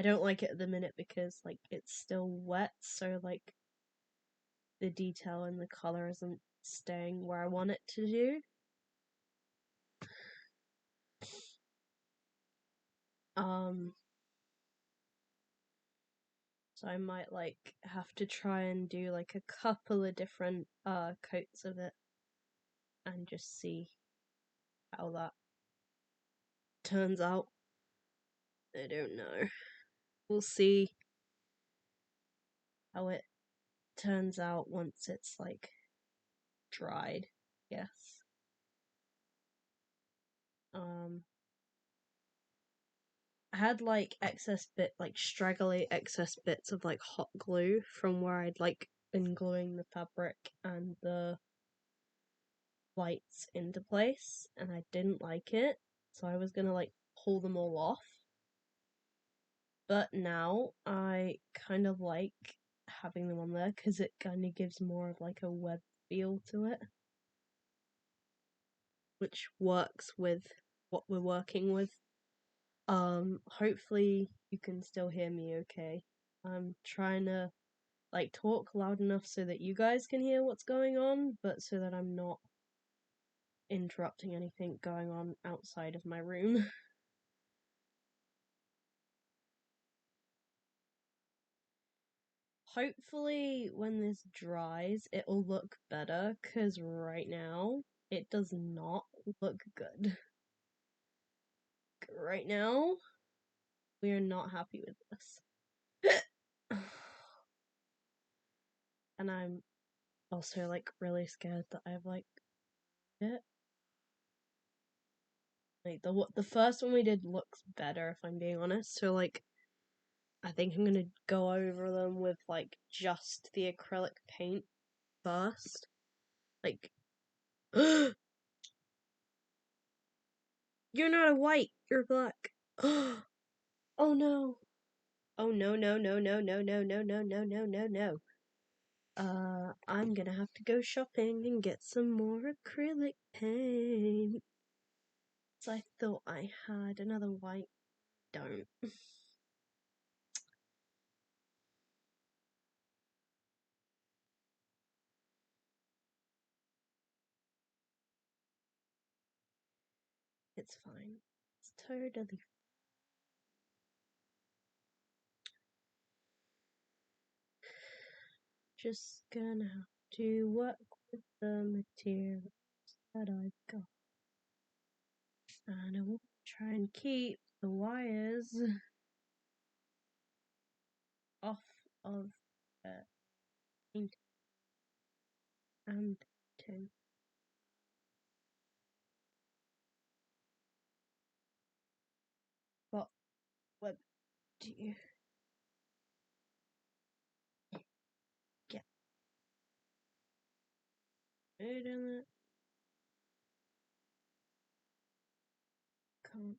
don't like it at the minute because like it's still wet, so like the detail and the color isn't staying where I want it to do. So I might like have to try and do like a couple of different coats of it and just see how that turns out. I don't know. We'll see how it turns out once it's like dried, yes. I had like straggly excess bits of like hot glue from where I'd like been gluing the fabric and the lights into place, and I didn't like it, so I was gonna like pull them all off. But now I kind of like having them on there because it kind of gives more of like a web feel to it, which works with what we're working with. Hopefully you can still hear me okay. I'm trying to like talk loud enough so that you guys can hear what's going on, but so that I'm not interrupting anything going on outside of my room. Hopefully when this dries it'll look better, because right now it does not look good. right now, we are not happy with this. And I'm also, like, really scared that I've, like, it. Like, the first one we did looks better, if I'm being honest. So, like, I think I'm gonna go over them with, like, just the acrylic paint first. Like, you're not a white, you're black. Oh no. Oh no, no, no, no, no, no, no, no, no, no, no, no. I'm gonna have to go shopping and get some more acrylic paint. So I thought I had another white. Don't. It's fine. It's totally. Just gonna have to work with the materials that I've got. And I will try and keep the wires off of the paint and tin. But what do you get? Food in it? Can't.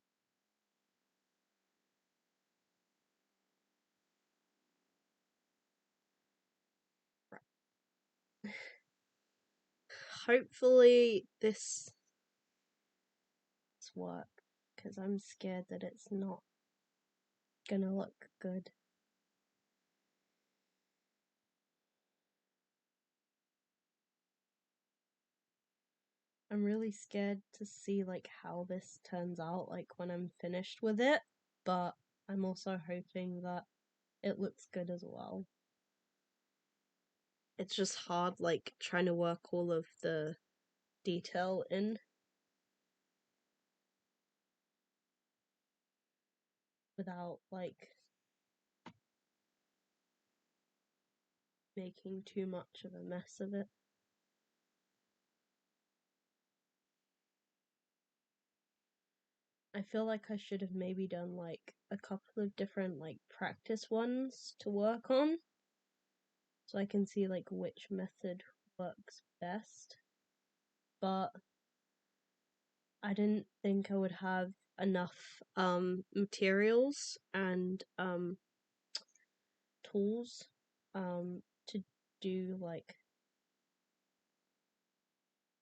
Right. Hopefully this work, because I'm scared that it's not gonna look good. I'm really scared to see like how this turns out, like when I'm finished with it, but I'm also hoping that it looks good as well. It's just hard, like, trying to work all of the detail in without, like, making too much of a mess of it. I feel like I should have maybe done, like, a couple of different, like, practice ones to work on, so I can see, like, which method works best. But I didn't think I would have enough materials and tools to do like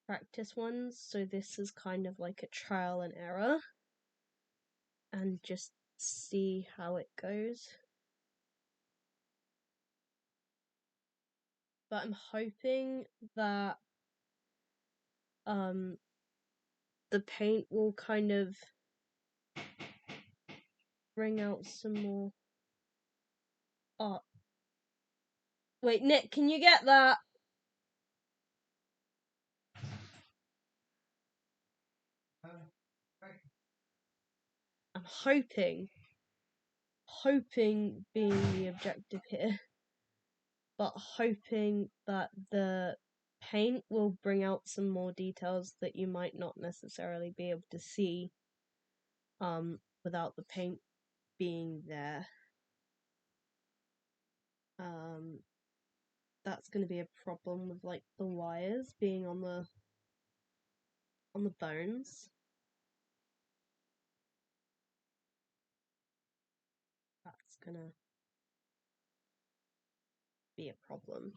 practice ones, so this is kind of like a trial and error and just see how it goes. But I'm hoping that the paint will kind of bring out some more art. Wait, Nick, can you get that? I'm hoping being the objective here, but hoping that the paint will bring out some more details that you might not necessarily be able to see without the paint being there. That's going to be a problem with like the wires being on the bones. That's gonna be a problem.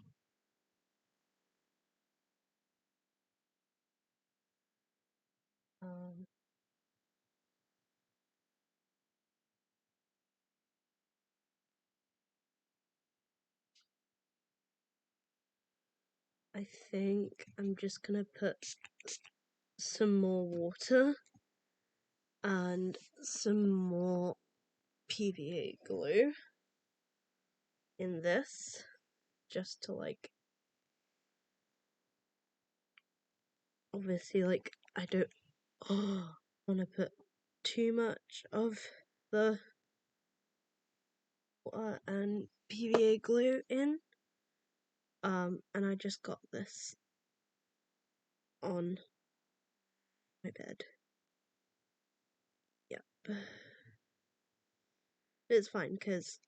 I think I'm just gonna put some more water and some more PVA glue in this, just to like, obviously, like, I don't want to put too much of the water and PVA glue in. And I just got this on my bed. Yep. It's fine because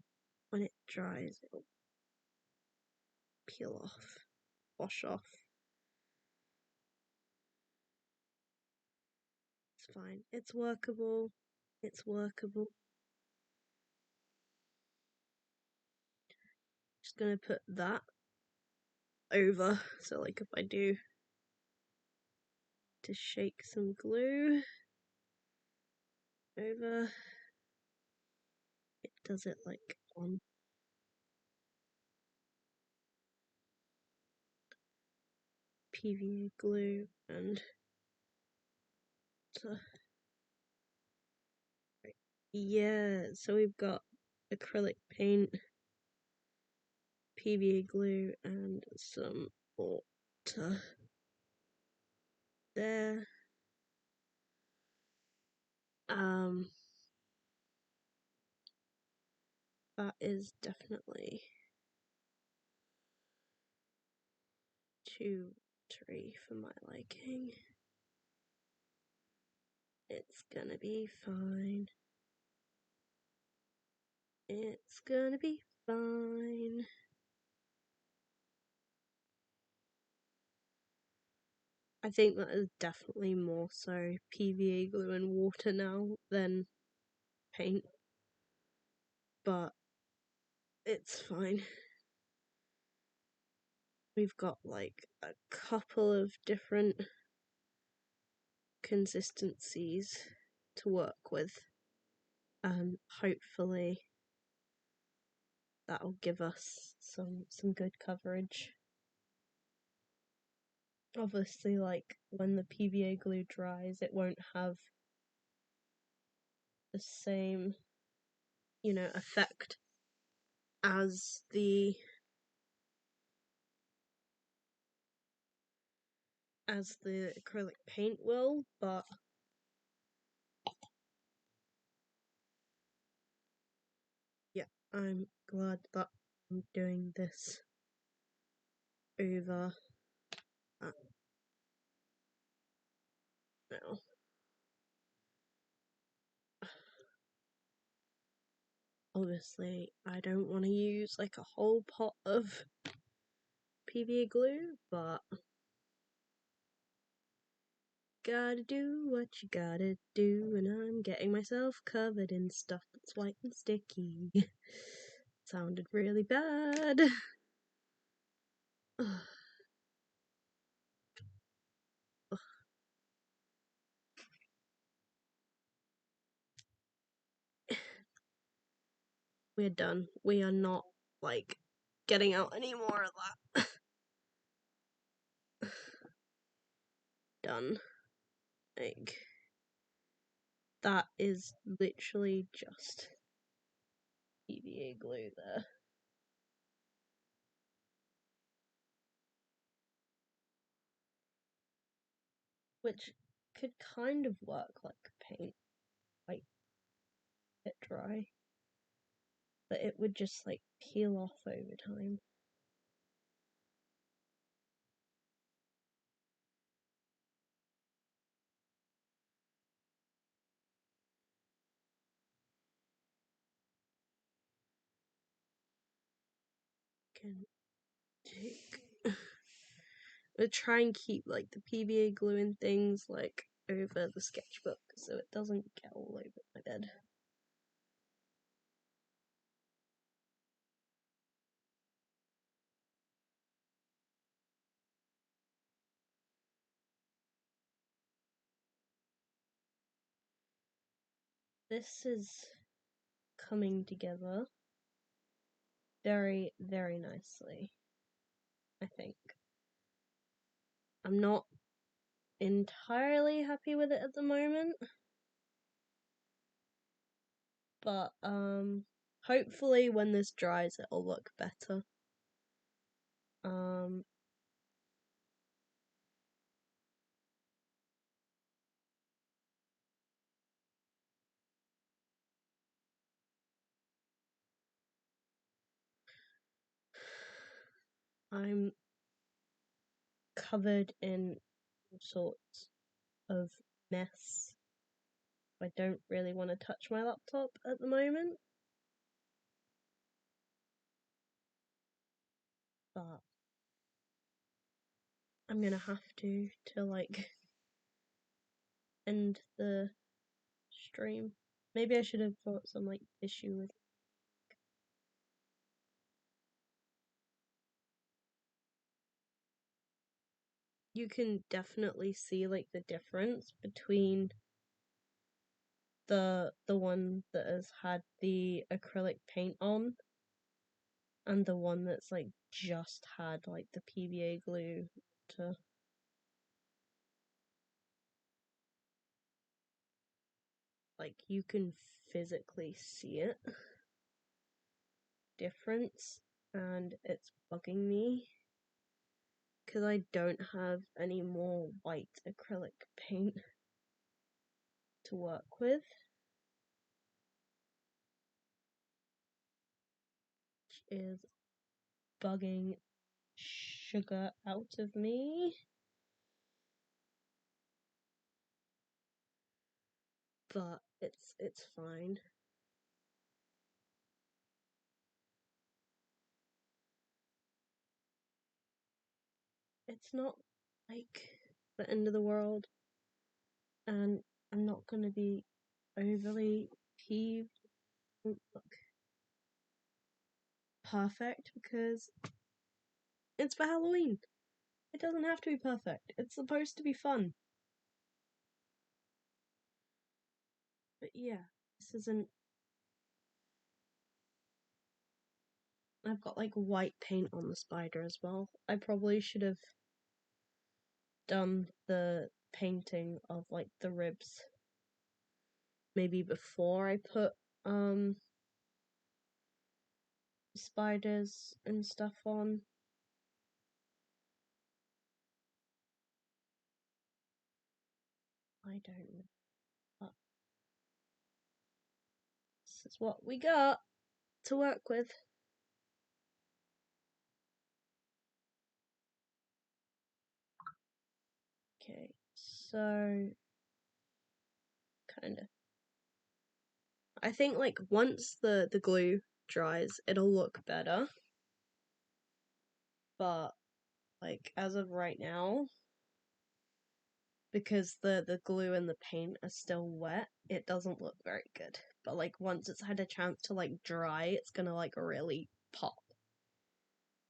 when it dries, it'll peel off, wash off. It's fine. It's workable. It's workable. Just gonna put that over. So, like, if I do to shake some glue over, it does it like on PVA glue and yeah, so we've got acrylic paint, PVA glue, and some water there. That is definitely too watery for my liking. It's gonna be fine. It's gonna be fine. I think that is definitely more so PVA glue and water now than paint, but it's fine. We've got like a couple of different consistencies to work with, and hopefully that'll give us some good coverage. Obviously, like when the PVA glue dries, it won't have the same, effect as the acrylic paint will, but yeah, I'm glad that I'm doing this over that now. Obviously, I don't want to use like a whole pot of PVA glue, but gotta do what you gotta do, and I'm getting myself covered in stuff that's white and sticky. Sounded really bad. We're done. We are not, like, getting out any more of that. Done. Like, that is literally just PVA glue there. Which could kind of work like paint, like, bit dry. But it would just, like, peel off over time. Can take. We'll try and keep like the PVA glue and things like over the sketchbook so it doesn't get all over my bed. This is coming together very, very nicely, I think. I'm not entirely happy with it at the moment, but hopefully when this dries it'll look better. I'm covered in all sorts of mess. I don't really want to touch my laptop at the moment. But I'm gonna have to like end the stream. Maybe I should have brought some like tissue with. You can definitely see like the difference between the one that has had the acrylic paint on and the one that's like just had like the PVA glue to. Like you can physically see it difference, and it's bugging me because I don't have any more white acrylic paint to work with, which is bugging sugar out of me. But it's fine. It's not like the end of the world, and I'm not gonna be overly peeved. Look perfect because it's for Halloween. It doesn't have to be perfect. It's supposed to be fun. But yeah, this isn't. I've got like white paint on the spider as well. I probably should have done the painting of like the ribs maybe before I put spiders and stuff on. I don't know. But this is what we got to work with. Okay, so kind of. I think like once the glue dries, it'll look better. But like as of right now, because the glue and the paint are still wet, it doesn't look very good. But like once it's had a chance to like dry, it's gonna like really pop.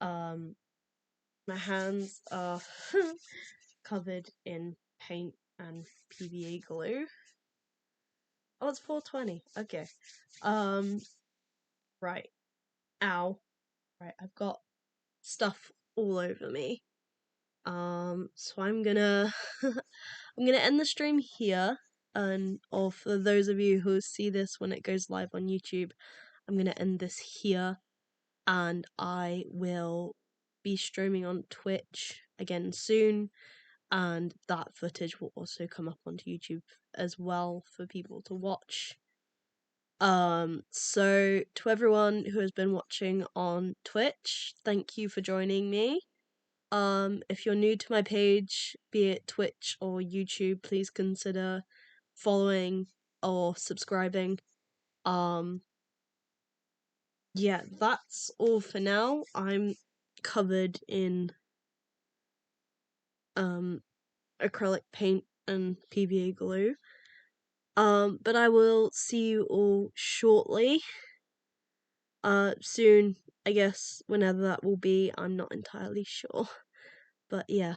My hands are covered in paint and PVA glue. Oh, it's 4:20. Okay. Right. Ow. Right, I've got stuff all over me. So I'm gonna I'm gonna end the stream here. And or for those of you who see this when it goes live on YouTube, I'm gonna end this here, and I will be streaming on Twitch again soon, and that footage will also come up onto YouTube as well for people to watch. So to everyone who has been watching on Twitch, thank you for joining me. If you're new to my page, be it Twitch or YouTube, please consider following or subscribing. Yeah, that's all for now. I'm covered in acrylic paint and PVA glue. But I will see you all shortly. Soon, I guess, whenever that will be, I'm not entirely sure. But yeah.